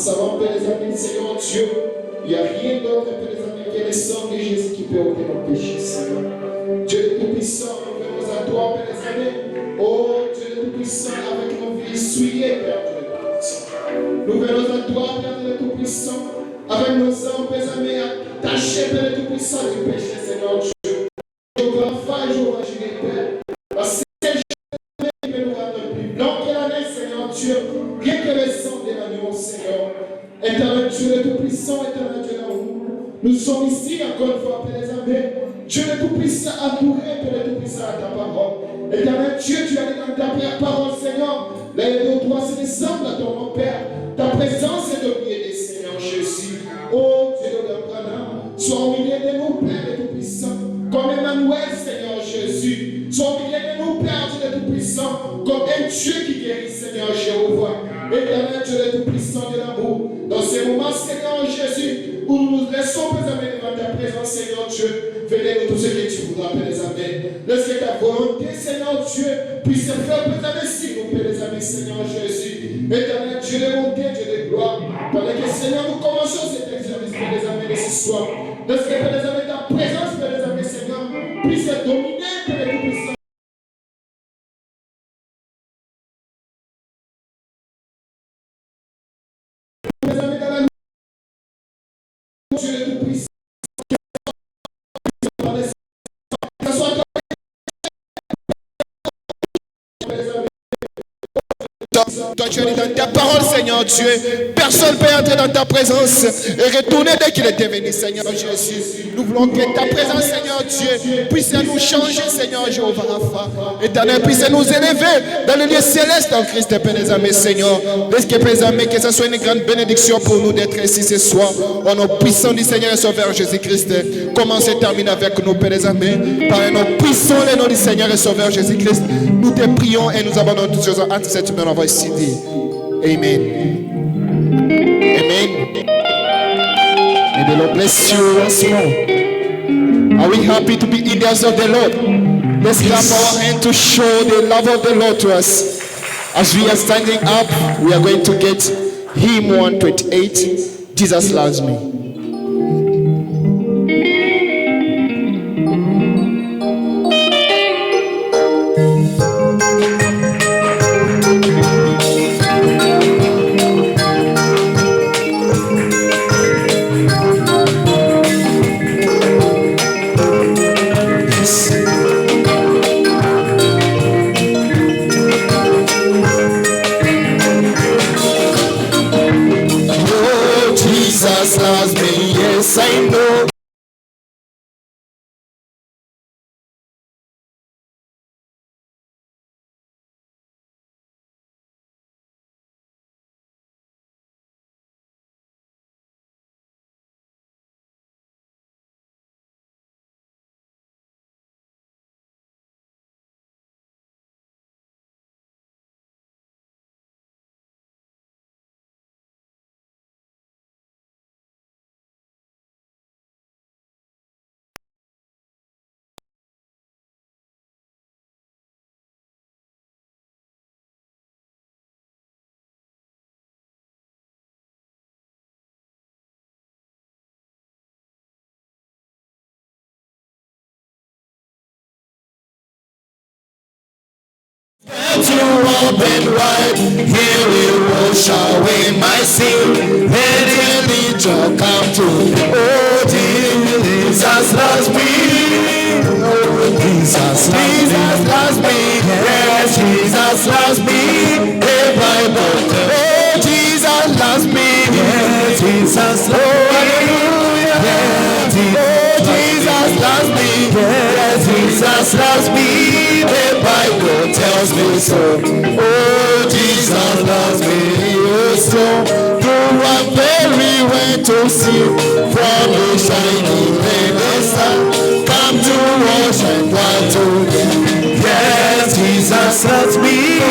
savons, Père les amis, Seigneur Dieu, il n'y a rien d'autre, Père les amis, que le sang de Jésus qui peut ôter nos péchés, Seigneur. Dieu le Tout-Puissant, nous venons à toi, Père les amis. Oh, Dieu le Tout-Puissant, avec nos vies essuyées, Père Dieu le Tout-Puissant. Nous venons à toi, Père le Tout-Puissant, avec nos âmes, Père les amis, attachés, Père le Tout-Puissant, du péché, Seigneur Dieu. Jéhovah, Père, Jéhovah, Père. Parce que c'est jamais qui peut nous rendre plus blanc que la neige, Seigneur Dieu, rien que le sang de l'agneau, Seigneur. Éternel Dieu le Tout-Puissant, éternel Dieu l'amour. Nous sommes ici encore une fois, Père les amis. Dieu le Tout-Puissant, entouré, Père le Tout-Puissant, à ta parole. Éternel Dieu, tu as dit dans ta première parole, Seigneur, les deux trois se ressemblent à ton nom, Père. Ta présence est au milieu des Seigneur Jésus. Oh Dieu d'Abraham, sois au milieu de nous, Père le Tout-Puissant, comme Emmanuel, Seigneur Jésus. Sois au milieu de nous, Père Dieu le Tout-Puissant, comme un Dieu qui guérit, Seigneur Jéhovah. Éternel Dieu le Tout-Puissant de l'amour. Dans ces moments, Seigneur Jésus, où nous nous laissons préserver devant ta présence, Seigneur Dieu, fais-nous tout ce que tu voudras, Père les amis. Laisse que ta volonté, Seigneur Dieu, puisse se faire préserver si nous, Père les amis, Seigneur Jésus. Éternel Dieu de bonté, Dieu de gloire. Pendant que, Seigneur, nous commençons cet exercice, Père les amis, de ce soir. Laisse que, Père les amis, ta présence, Père les amis, Seigneur, puisse dominer, Père les Tout-Puissants. Dieu le Tout-Puissant, toi tu as dit dans ta parole, Seigneur Dieu, personne ne peut entrer dans ta présence et retourner dès qu'il est devenu, Seigneur Jésus. Nous voulons que ta présence, Seigneur Dieu, puisse nous changer, Seigneur Jéhovah Rapha. Éternel, puisse nous élever dans le lieu céleste en Christ, Père les amis, Seigneur. Laisse que, Père les amis, que ce soit une grande bénédiction pour nous d'être ici ce soir. Au nom puissant du Seigneur et Sauveur Jésus-Christ. Commence et termine avec nous, Père les amis. Par un nom puissant, le nom du Seigneur et Sauveur Jésus-Christ. Nous te prions et nous abandonnons toutes choses entre cette main. On va ici dire Amen. Amen. May the Lord bless you once more. Are we happy to be in the house of the Lord? Let's clap our hands to show the love of the Lord to us. As we are standing up, we are going to get hymn 128, Jesus Loves Me. I know. To open wide, He will wash away my sin. Let Elijah come to me. Oh, Jesus loves me. Jesus loves me. Yes, Jesus loves me. The Bible tells me. Oh, Jesus loves me. Yes, Jesus loves me. Hallelujah. Yes, Jesus loves me. Yes, Jesus loves me. The Bible tells me so. Oh, Jesus loves me. So through a very way to see from the shining red sun, come to wash and dry together. Yes, Jesus loves me. Oh,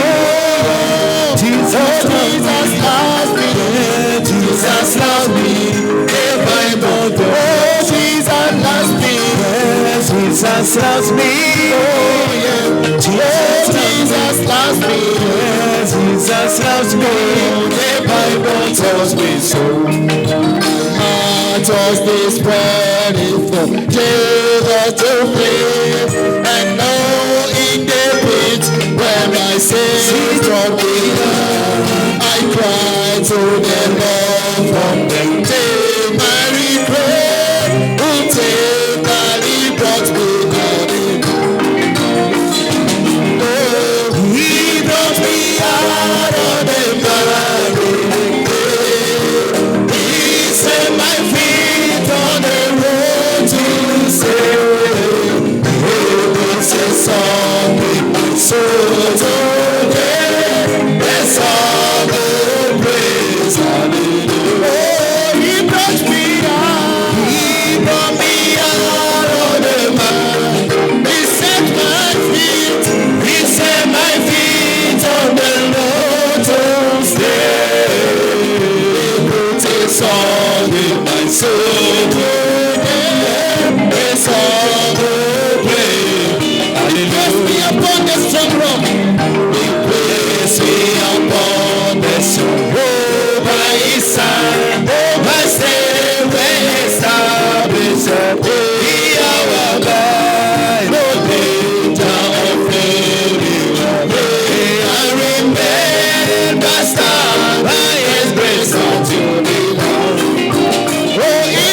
Jesus loves me. Yeah, Jesus loves me. The Bible does. Oh, Jesus loves me. Yes, Jesus loves me. Oh, yeah. Jesus loves me. Yes, Jesus loves me. The Bible tells me so. Just this burning for Jesus to live, and know in the pit where my sins brought me down, I cry to the Lord from the day my regret, who tenderly brought me down. Oh, he brought me out of the valley. He set my feet on the road to save. It's a song in my soul today. A song of praise, hallelujah. Oh, he brought me out. He brought me out of the mud. He set my feet. He set my feet on the road to stay. It's a song in my soul today. A song of praise. Place me upon the strong rock. Place me upon the strong rock. By his side, my stay when established. He our guide, no danger of failure. I remain my star by his grace until the Lord. Oh, he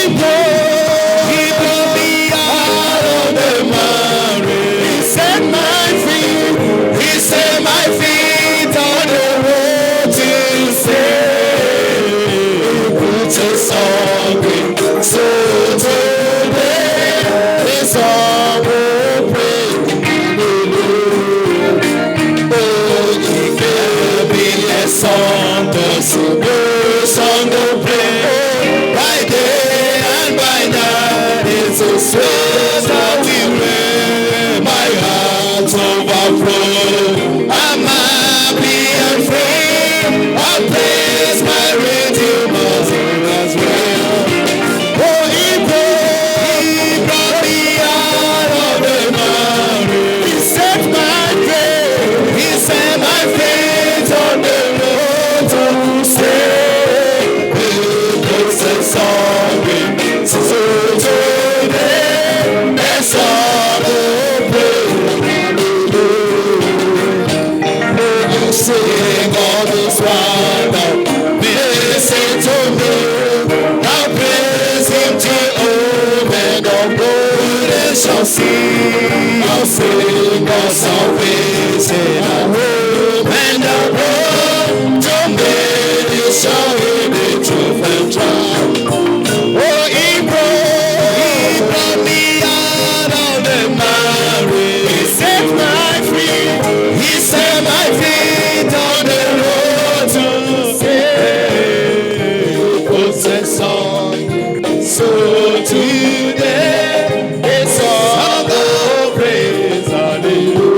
brought me out of the mud. He set my feet. He set my feet on the road to save. It's a song in so today. A song of praise. Oh, it can be a song to sing, a song to play. By day and by night, it's a sweet happy way. My heart overflows. I'm happy and free. I praise my Redeemer's name as well. Oh, he brought me out of the mud. He set my feet. He set my feet on the road to stay. It's a song in so today. A song of praise. You sing all this while now. Listen to me. I'll praise him till old and all golden shall see. I'll sing of salvation and hope and the road to many shall hear the truth and triumph. Oh, he brought me out of the mud. He set my feet. He set my feet on the road to save. It's a song, so today, a song of praise, hallelujah.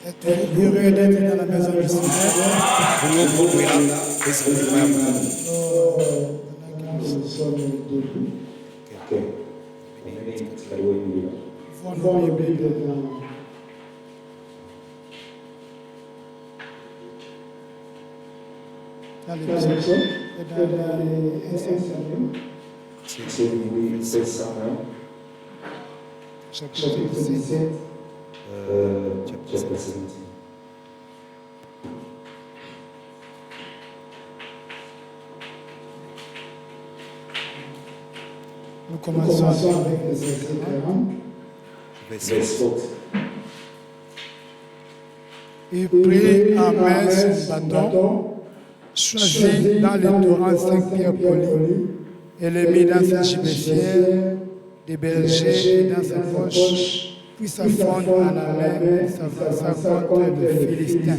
Être heureux d'être dans la maison du Seigneur. Ouvrons nos Bibles dans les psaumes et dans les Samuel, chapitre 17. Chapter 17. Nous commençons avec le verset 40. Verse 40. Il prit en main son bâton, choisit dans les torrents 5 pierres polies, et les mit dans sa gibecière des bergers et dans sa poche, puis sa fronde à la main pour s'avancer contre le Philistin.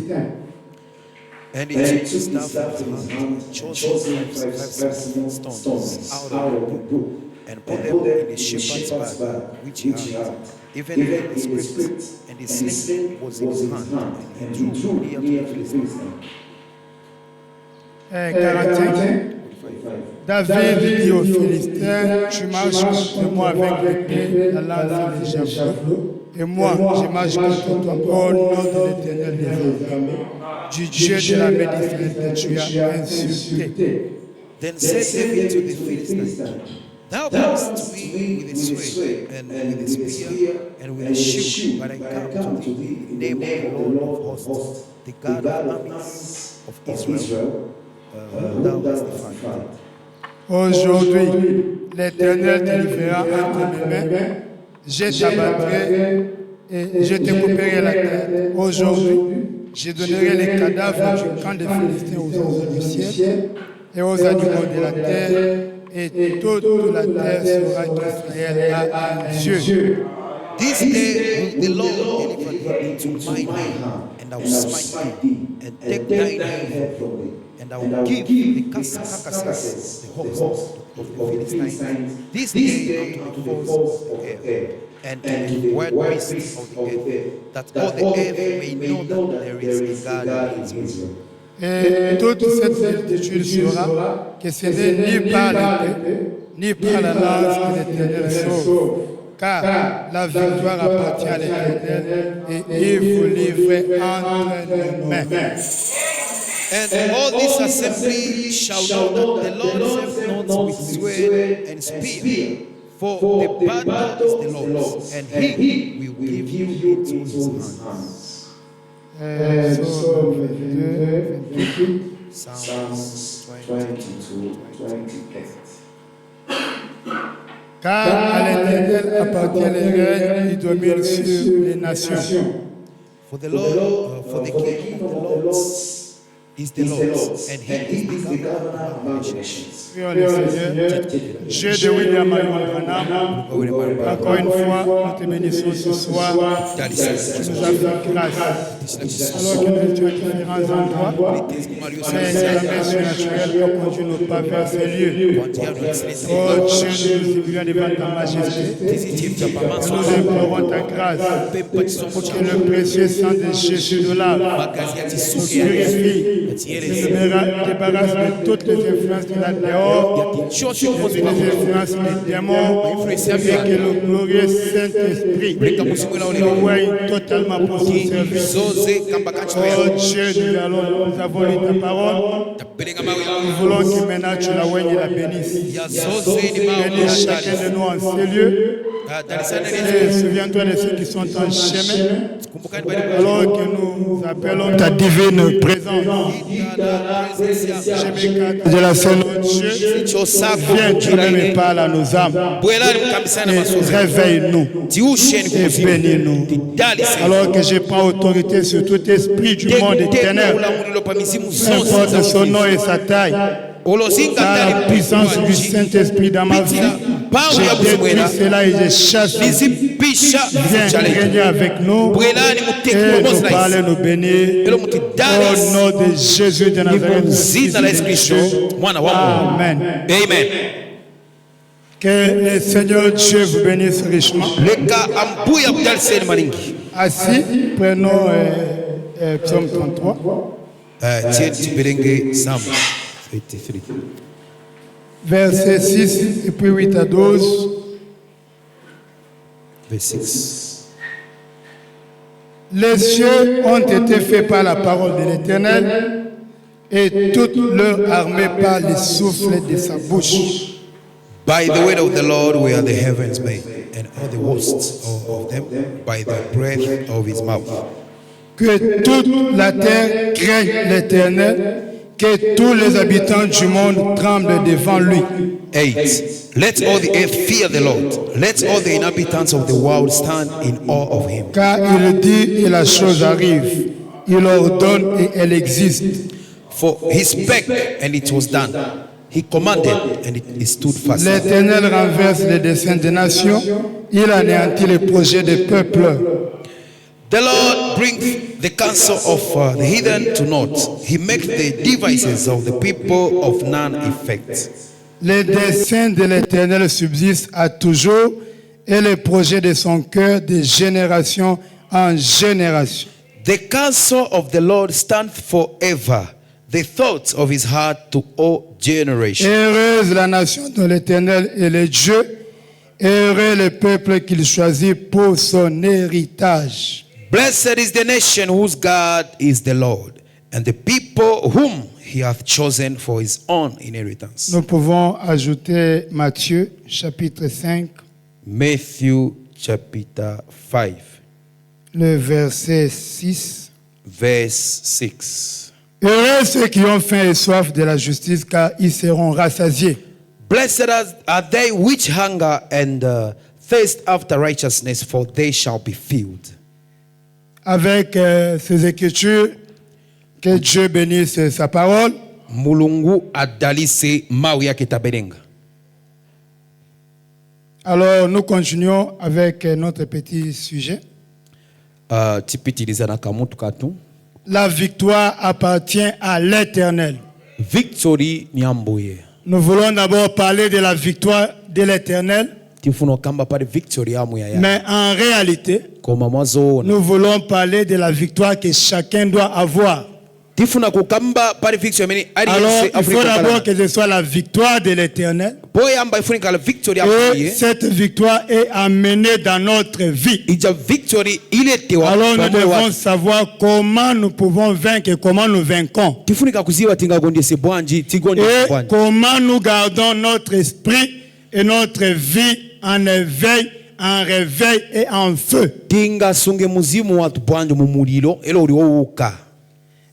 And he took his staff in his hand, chose five small stones out of the brook, and put them in the shepherd's bag, which he had, even in the script, and the sling was in his hand, and he drew near to the Philistine. 45. David dit aux Philistins, tu marches contre moi avec l'épée, la lance et le javelot, et moi, je marche contre toi au nom de l'Éternel des armées, du Dieu de la Méditerranée que tu as insulté. Then said David to the Philistine, Thou comest to me with a sword, and with a spear, and with a shield, but I come to thee in the name of the Lord of hosts, the God of armies of Israel, whom thou hast defied. Aujourd'hui, l'Éternel te livrera entre mes mains, je t'abattrai et je te couperai la tête. Aujourd'hui, je donnerai les cadavres du camp des Philistins aux oiseaux du ciel et aux animaux de la terre, et toute la terre sera d'Israël à un Dieu. This day will the Lord deliver thee into mine hand, and I will smite thee, and take thine head from thee. And I will give the carcasses, the host of the Philistines, this day unto the foes of the air, and to the wild beasts of the earth, that all the earth may know that there is a God in Israel. Et toute cette multitude saura que ce n'est ni par l'épée, ni par la lance que l'Éternel sauve, car la victoire appartient à l'Éternel, et il vous livre entre nos mains. And all this assembly shall know that the Lord saveth not with sword and spear, for the battle is the Lord's, and he will give you into his hands. Psaume 22, 28. Psalms 22, 28. Car à l'Éternel appartient le règne, il domine sur les nations. For the Lord, for the kingdom of the Lord is the Lord's, and he is the governor of all nations. Prions le Seigneur, Dieu de William Marion Branham, encore une fois, nous te bénissons ce soir, tu nous as fait grâce. Alors que nous étions à différents endroits, Seigneur, la main surnaturelle a conduit nos pas vers ces lieux. Oh Dieu, nous évoluons devant ta majesté, et nous implorons ta grâce, pour que le précieux sang de Jésus nous lave, nous purifie, nous débarrasse de toutes les influences de la dehors, les influences des démons, et que le glorieux Saint-Esprit nous règne totalement pour son service. Oh Dieu, nous avons lu ta parole, nous voulons que maintenant tu la règnes et la bénisses. Bénis chacun de nous en ces lieux. Et souviens-toi de ceux qui sont en chemin, alors que nous appelons ta divine présence. De la Sainte Dieu, viens, tu me parles à nos âmes, et réveille-nous, et bénis-nous. Alors que je prends autorité sur tout esprit du monde des ténèbres, peu importe son nom et sa taille, par la puissance du Saint-Esprit dans ma vie, je détruis cela et je chasse. Viens régner avec nous et nous parler, nous bénir. Au nom de Jésus de Nazareth, Amen. Amen. Que le Seigneur Dieu vous bénisse richement. Leka ambuya budal sen maringi. Assis, prenons psaume 33. Tieni tiberenge Psalm 33. Versets 6 et puis 8 à 12. Verse 6. Les cieux ont été faits par la parole de l'Éternel et toute leur armée par le souffle de sa bouche. By the word of the Lord were the heavens made, and all the hosts of them by the breath of his mouth. Que toute la terre craigne l'Éternel, que tous les habitants du monde tremblent devant lui. 8. Let all the earth fear the Lord. Let all the inhabitants of the world stand in awe of him. Car il dit et la chose arrive, il ordonne et elle existe. For he spake and it was done. He commanded and it stood fast. L'Éternel renverse les desseins des nations, il anéantit les projets des peuples. The Lord brings the counsel of the heathen to naught. He makes the devices of the people of none effect. Les desseins de l'Éternel subsistent à toujours et les projets de son cœur de génération en génération. The counsel of the Lord stands forever. The thoughts of his heart to all generations. Heureuse la nation dont l'Éternel est le Dieu, heureux le peuple qu'il choisit pour son héritage. Blessed is the nation whose God is the Lord, and the people whom he hath chosen for his own inheritance. Nous pouvons ajouter Matthieu chapitre 5, Matthew chapter 5, le verset 6. verse 6. Heureux ceux qui ont faim et soif de la justice, car ils seront rassasiés. Blessed are they which hunger and thirst after righteousness, for they shall be filled. Avec ces écritures, que Dieu bénisse sa parole. Mulungu adalise mau yake taberenga. Alors nous continuons avec notre petit sujet. Tipitiliza na kamutu katu. La victoire appartient à l'Éternel. Victory ni ambuye. Nous voulons d'abord parler de la victoire de l'Éternel, Tifuno kamba pale victory amu ya. mais en réalité, Koma mwazo. nous voulons parler de la victoire que chacun doit avoir. Tifuna kukamba pale victory meni ari. Alors, il faut d'abord que ce soit la victoire de l'Éternel. Boyamba ifunika la victory Et amu. cette victoire est amenée dans notre vie. Ija victory ile tewa. Alors, nous devons savoir comment nous pouvons vaincre et comment nous vainquons. Tifunika kuziwa tinga gondie se bwanji tigondi Et bwanji. comment nous gardons notre esprit et notre vie en éveil, en réveil et en feu. Tinga sunge muzimu watu bwanji mu mulilo elo uliwouka.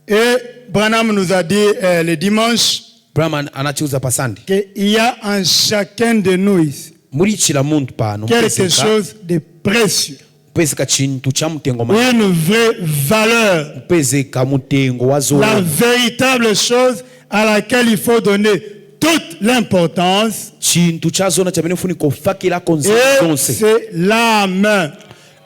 Et Branham nous a dit le dimanche Brahman anachiuza pasandi. qu'il y a en chacun de nous ici Murichila muntu pano. quelque chose de précieux, Peseka chintu cha mutengo ma. une vraie valeur, Peseka mutengo wazo. la véritable chose à laquelle il faut donner toute l'importance. Chintu cha zona cha menefuni kofakila Et konse. c'est l'âme,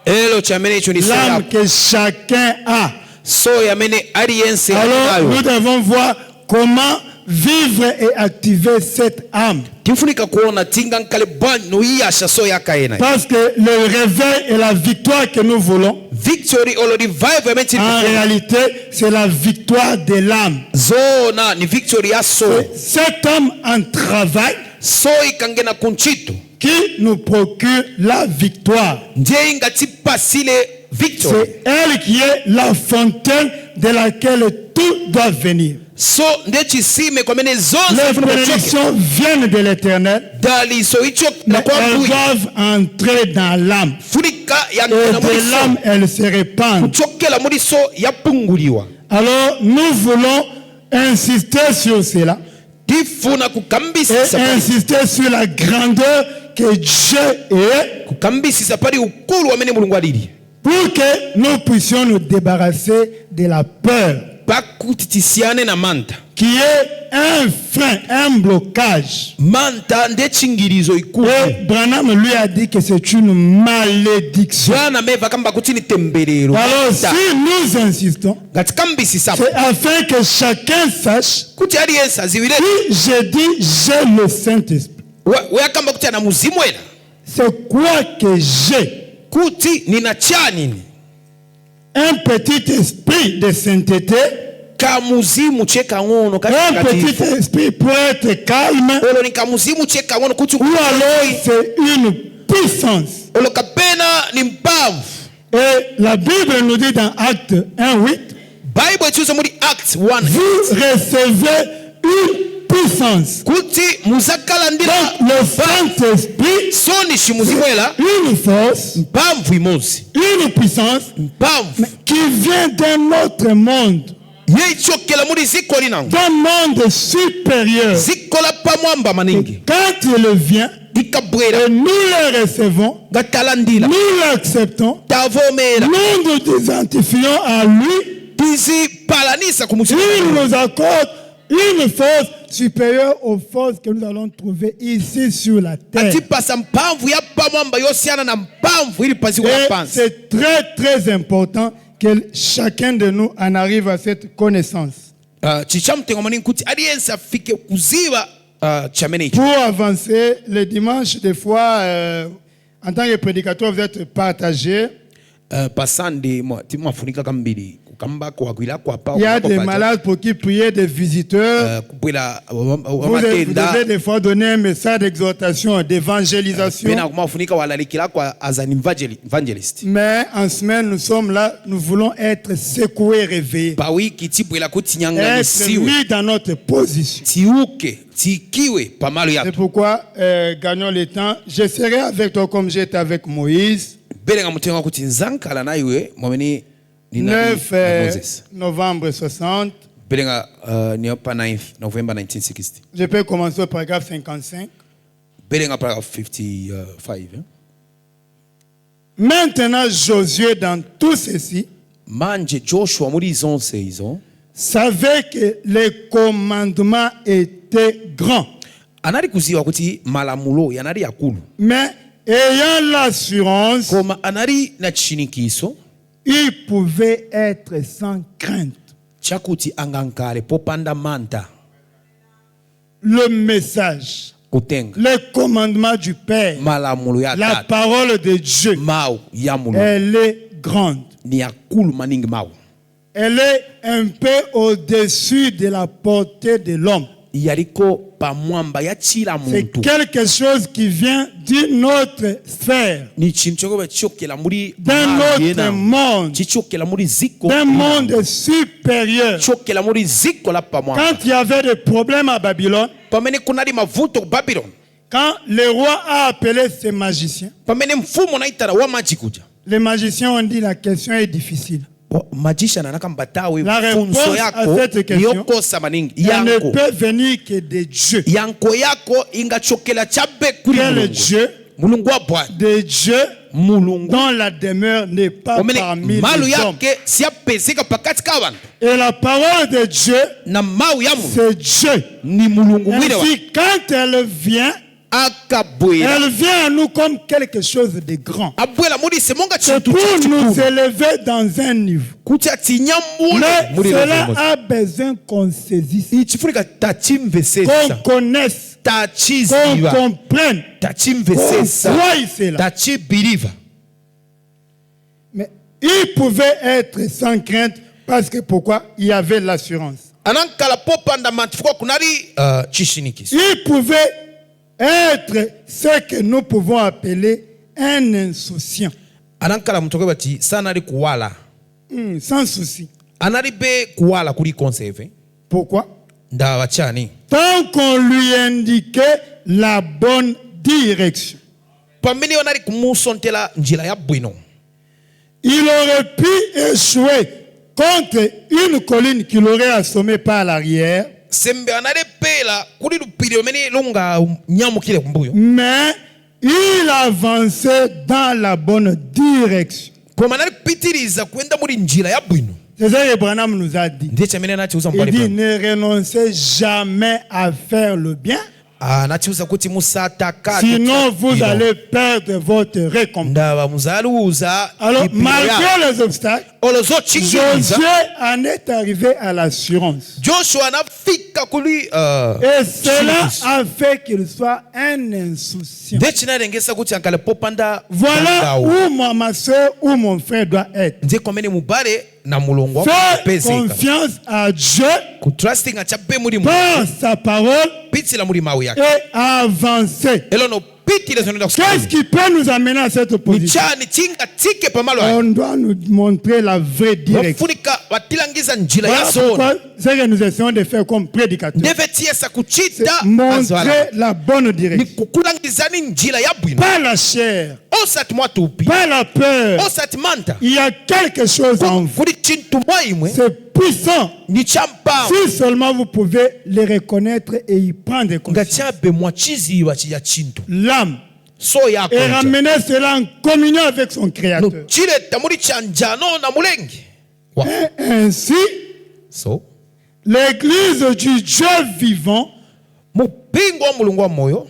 Elo cha mene choni l'âme soya. que chacun a. So ya mene ariense Alors nous ayo. devons voir comment vivre et activer cette âme. Tifunika kuona tinga nkale bwanji no iyasha so yakaena. Parce que le réveil et la victoire que nous voulons, Victory olo revive ya mene en réalité, c'est la victoire de l'âme. zona ni victory ya so. Cet homme en travail So ikangena kunchitu. qui nous procure la victoire. Ndiye ingati pasile victory. C'est elle qui est la fontaine de laquelle tout doit venir. So ndiye chisime kwa mene zonse Les funa kuchoke. bénédictions viennent de l'Éternel, Dali so icho mais na kwa elles mbui. doivent entrer dans l'âme. Funika ya Et na muri de l'âme, so. elles se répandent. Kuchokela muri so yapunguliwa. Alors, nous voulons insister sur cela Tifuna kukambisa et sapari. insister sur la grandeur que Dieu est Kukambisa sapari ukulu wa mene mulungu alili. pour que nous puissions nous débarrasser de la peur Pakutitisiane na manta. qui est un frein, un blocage. Manta nde chingirizo ikulu. Et Branham lui a dit que c'est une malédiction. Bwana meva kamba kutini tembelero. Alors, si nous insistons, Ngati kambisi sapo. c'est afin que chacun sache Kuti aliyensa ziwile. si je dis j'ai le Saint-Esprit, Weya kamba kuti ana muzimu wena. c'est quoi que j'ai? Kuti nina chanini. un petit esprit de sainteté, kamuzimu cheka ngono un petit esprit pour être calme, olo ni kamuzimu cheka ngono kuti ou alors c'est une puissance. olo kapena ni mpavu. Et la Bible nous dit dans Acte 1:8, Bible ituze muri Acts 1 vous recevez une puissance. kuti muzakalandira Donc le Saint-Esprit, soni shimuzimwela une force, mpamvu imozi une puissance mpamvu qui vient d'un autre monde, yeichokela muri ziko linango d'un monde supérieur. ziko la pamwamba maningi Quand il vient, likabwera et nous le recevons, gatalandila nous l'acceptons, tavomera nous nous identifions à lui, tizipalanisa il kumuzimu nous accorde une force supérieure aux forces que nous allons trouver ici sur la terre. atipasa mpamvu ya pamwamba yosiana na mpamvu ili paziko ya Et pansi. c'est très très important que chacun de nous en arrive à cette connaissance. Chichamutengo maningi kuti aliyense afike kuziva chamene ichi. Pour avancer, le dimanche, des fois, en tant que prédicateur, vous êtes partagé. Pasande timafunika kambili kukamba kwa kwila kwa pa. Il y a des malades pour qui prier, des visiteurs. Kupwela Vous devez des fois donner un message d'exhortation, d'évangélisation. pena kumafunika walalikila kwa as an evangelist. Mais en semaine, nous sommes là, nous voulons être secoués, réveillés. Pa wiki tipwela kuti nyanga Être nisiwe mis dans notre position. tiuke tikiwe pamalo C'est yato. pourquoi, gagnons le temps. Je serai avec toi comme j'étais avec Moïse. Belenga mutengo kuti nzankala na iwe mwameni ni 9 novembre 60. Belenga ni pa 9 November 1960. Je peux commencer au paragraphe 55. Belenga paragraphe 55. Maintenant, Josué, dans tout ceci, Manje Joshua muri zonse izo savait que les commandements étaient grands. anali kuziwa kuti malamulo yanali yakulu Mais ayant l'assurance, koma anali na chinikiso il pouvait être sans crainte. chakuti angankale popanda manta Le message, kutenga les commandements du Père, malamulo ya la tata parole de Dieu, mau ya mulu elle est grande. ni yakulu maningi mau Elle est un peu au-dessus de la portée de l'homme. yaliko pamwamba ya chila C'est muntu quelque chose qui vient d'une autre sphère, ni chintu chokoba chokela muri d'un autre monde, chichokela muri ziko d'un monde supérieur. chokela muri ziko la pamwamba Quand il y avait des problèmes à Babylone, pamene kunali mavuto ku Babylon quand le roi a appelé ses magiciens, pamene mfumo naitara wa maji kuja les magiciens ont dit la question est difficile. magician anakambatawe La réponse funso à yako cette question, yokosa maningi Elle ne yanko peut venir que de Dieu. yanko yako ingachokela chabe kuli Quel mulungu Dieu? mulungu wa Bwana De Dieu mulungu dont la demeure n'est pas omene parmi malu les hommes. yake siyapezeka pakati ka bantu Et la parole de Dieu, na mau ya mulungu c'est Dieu. ni mulungu mwile wa Ainsi, quand elle vient à nous comme quelque chose de grand. abwela muri semonga C'est chintu pour nous élever dans un niveau. kuti atinyamule Mais muri cela level a besoin qu'on saisisse, ichifunika qu'on tachimvesesa connaisse, qu'on tachiziva comprenne, qu'on tachimvesesa voie cela. tachibiriva. Mais il pouvait être sans crainte parce que pourquoi? Il y avait l'assurance. Anankala popanda mantifuko kunali chishinikiso. Il pouvait être ce que nous pouvons appeler un insouciant. Anankala mtoke bati sana ali kuwala. Sans souci. Anali be kuwala kuli conserve. Pourquoi? Nda wachani. Tant qu'on lui indiquait la bonne direction. Pamini wanali kumusontela njila ya bwino. Il aurait pu échouer contre une colline qu'il aurait assommée par l'arrière. Sembe anale pela kuli lupili omeni lunga nyamukile kumbuyo. Mais il avançait dans la bonne direction. Koma anali pitiriza kwenda muri njila ya bwino. C'est ça que Branham nous a dit. Ndiye chamene nachi uza Il mpale dit Branham. ne renoncez jamais à faire le bien. natiuza kuti musataka sinon vous allez perdre votre récompense. ndaba muzaluza Alors malgré les obstacles, olozochingiza Josué en est arrivé à l'assurance. Joshua anafika kuli Et cela a fait qu'il soit un insouciant. ndechinalengesa kuti ankale popanda Voilà où ma soeur ou mon frère doit être. nze komene mubale na mulongo wako Faire kupezeka confiance à Dieu kutrusting achabe muri par sa parole pitila muri mawu yake et avancer. elo no pitile zonenda Qu'est-ce qui peut nous amener à cette position? nichani chinga tike pamalo On doit nous montrer la vraie direction. wafunika watilangiza njila Voilà ya zona pourquoi ce que nous essayons de faire comme prédicateurs. ndevetiesa kuchita Montrer la bonne ni direction. kukulangizani njila ya bwino Pas la chair, osati mwatupi pas la peur. osati manta Il y a quelque chose en vous. kuli chintu mwaimwe C'est puissant. ni champa Si seulement vous pouvez les reconnaître et y prendre conscience. ngachabe mwachiziwa chiya chintu L'âme. so yako Et ramener cela en communion avec son Créateur. chileta muri chanjano na mulenge wa Et ainsi, so l'Église du Dieu vivant mupingo wa mulungu wa moyo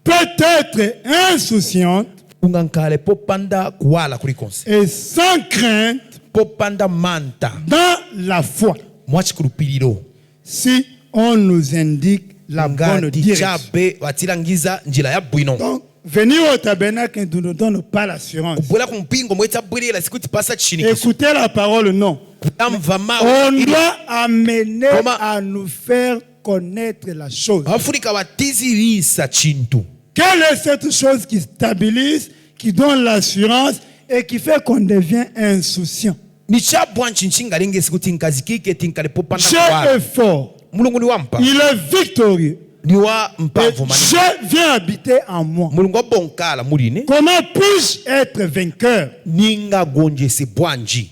peut être insouciante ungankale popanda kuwala kuli konse et sans crainte popanda manta dans la foi mwachikulupiliro si on nous indique la bonne ngati direction. chabe watilangiza njila ya bwino Donc, venir au tabernacle ne nous donne pas l'assurance. kubwela kumpingo mwetabwirira sikuti pasa chinikiso Écoutez la parole, non. kutamva On mawu doit amener Comment? à nous faire connaître la chose. abafunika batizirisa chintu Quelle est cette chose qui stabilise, qui donne l'assurance et qui fait qu'on devient insouciant? ni chabwa nchinga lengesi kuti nkazikike tinkale popanda Dieu kuwala est fort. mulungu ni wampa Il est victorieux. ni wa Et mpavu mani Dieu vient habiter en moi. mulungu wabonkala muline Comment puis-je être vainqueur? ninga gonjese bwanji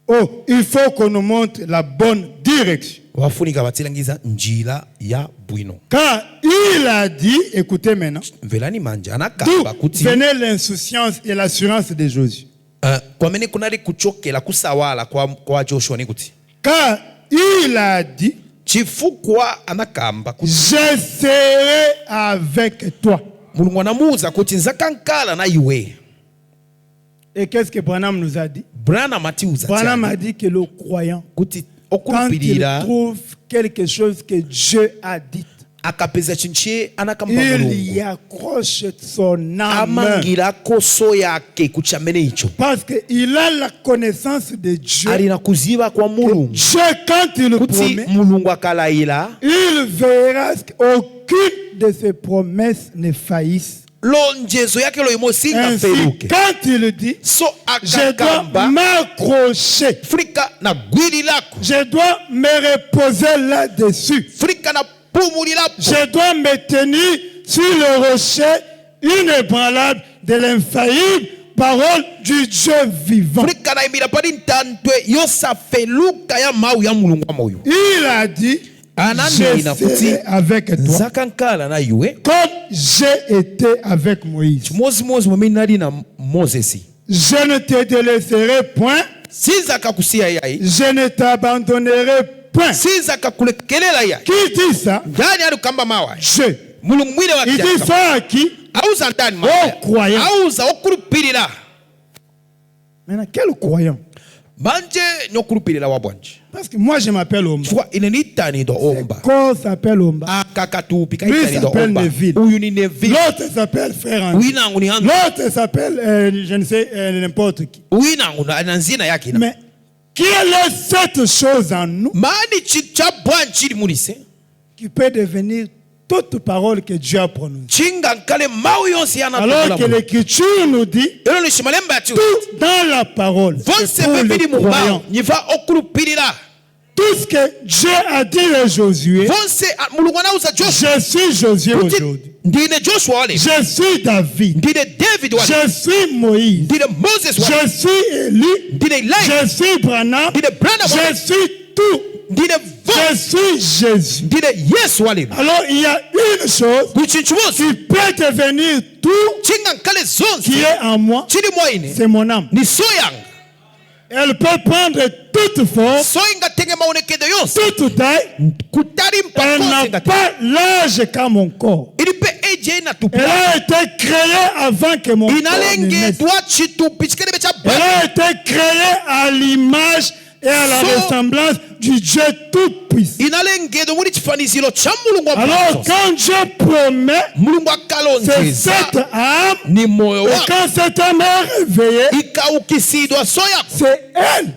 Oh, il faut qu'on nous montre la bonne direction. wafunika batilangiza njila ya bwino Car il a dit, écoutez maintenant, mvelani manje d'où anakamba kuti venait l'insouciance et l'assurance de Josué. kwamene kunali kuchokela kusawala kwa Joshua ni kuti Car il a dit, chifukwa anakamba kuti je serai avec toi. mulungu anamuuza kuti nzakankala na iwe Et qu'est-ce que Branham nous a dit? Branham atiuza Branham chani a dit que le croyant, kuti quand il okulupilira trouve quelque chose que Dieu a dit, akapeza chinchi anakamba il mulungu y accroche son âme. amangira koso yake kuchamene icho Parce qu'il a la connaissance de Dieu. alina kuziba kwa mulungu Dieu, quand il kuti promet, mulungu akalaila il verra qu'aucune de ses promesses ne faillisse. lonjezo yake loimo singa Ainsi, feruke quand il dit, so je dois akakamba m'accrocher, frika na gwili lako je dois me reposer là-dessus, frika na pumuli lapo je dois me tenir sur le rocher inébranlable de l'infaillible parole du Dieu vivant. frika na imira pali ntantwe yosafeluka ya mau ya mulungu wa moyo Il a dit, je ananena kuti serai avec toi nzakankala na iwe comme j'ai été avec Moïse. chimozimozi mwamene nali na mozesi Je ne te délaisserai point, sinzakakusiya yayi je ne t'abandonnerai point. sinzakakulekelela yayi Qui dit ça? ndani alikamba mawa Je. mulungu mwile Il dit ça à qui? auza ndani Oh, croyant. auza okulupilira Maintenant, quel croyant? manje nyokulupilira wa bwanji Parce que moi, je m'appelle Omba. chifukwa ine nitanidwa omba Corps s'appelle Omba. akakatupi Lui kaitanidwa s'appelle omba Neville. uyu ni Neville L'autre s'appelle Frère André. winangu ni Andrew L'autre s'appelle, je ne sais, n'importe qui. winangu na nzina yake ina Mais quelle est cette chose en nous mani chicha bwanji chili mulise qui peut devenir toute parole que Dieu a prononcée? chinga nkale mau yonse Alors que l'Écriture nous dit, elo ni shimalemba yati tout dans la parole, vonse c'est pour vevili les mubao croyants. niva okulupilira Tout ce que Dieu a dit à Josué, vonse mulungu anauza Joshua je suis Josué kuti aujourd'hui. ndine Joshua wale Je suis David. ndine David wale Je suis Moïse. ndine Moses wale Je suis Élie. ndine Elijah Je suis Branham. ndine Branham Je wale suis tout. ndine Je suis Jésus. ndine Yesu wale Alors il y a une chose kuchinchumozi qui peut devenir tout chinga nkale zonse qui est en moi, chili mwaine c'est mon âme. ni so yanga Elle peut prendre toute forme, so ingatenge maonekezo yonse toute taille. kutali Elle mpaka n'a ingatenge pas l'âge qu'a mon corps. ili pe eje na Elle tupia a été créée avant que mon corps ne naisse. inalengedwa chitupi chikelebe cha Elle a été créée à l'image et à la So- ressemblance du Dieu Tout-Puissant. inalengedwa muri chifaniziro cha mulungu wa Alors, Mwanzo. quand Dieu promet, mulungu c'est akalonjeza cette âme, ni moyo et wako quand cette âme est réveillée, ikaukisidwa so yako c'est elle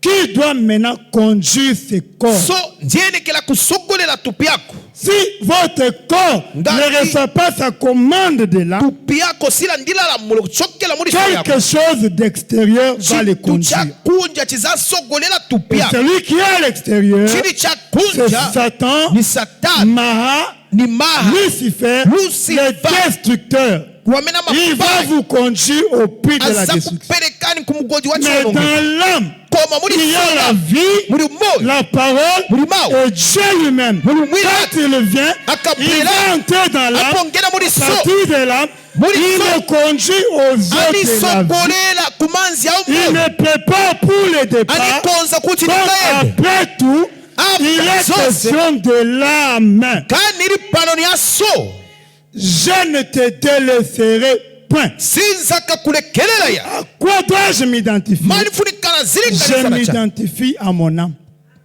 qui doit maintenant conduire ce corps. so ndiyenekela kusogolela tupi yako Si votre corps ne reçoit pas sa commande de l'âme, tupi yako silandilala mulo kuchokela muri so yako quelque chose d'extérieur va le chitu conduire. chakunja chizasogolela tupi Et yako celui qui est à l'extérieur, chili c'est chakunja Satan, ni satani Maha, ni maha Lucifer, Lucifer. le destructeur. wamena Il va mafai vous conduire au puits de la aza destruction. kuperekani kumugoji wa Mais chonongo dans l'âme, koma muri il y a la vie, muri moyo la parole Mulimao. et Dieu lui-même. Quand il vient, il va entrer dans l'âme, apongela muri à so partir de l'âme, Muri il so. le conduit aux eaux de la vie. anisogolela kumanzi ya Il umoyo me prépare pour le départ. anikonza kuti Donc ndikaende après tout, il est Zose. question de l'âme. kandi iri pano ni aso Je ne te délaisserai point. sinzaka kulekelela ya À quoi dois-je m'identifier? manifunikana Je zilinganisana cha m'identifie à mon âme,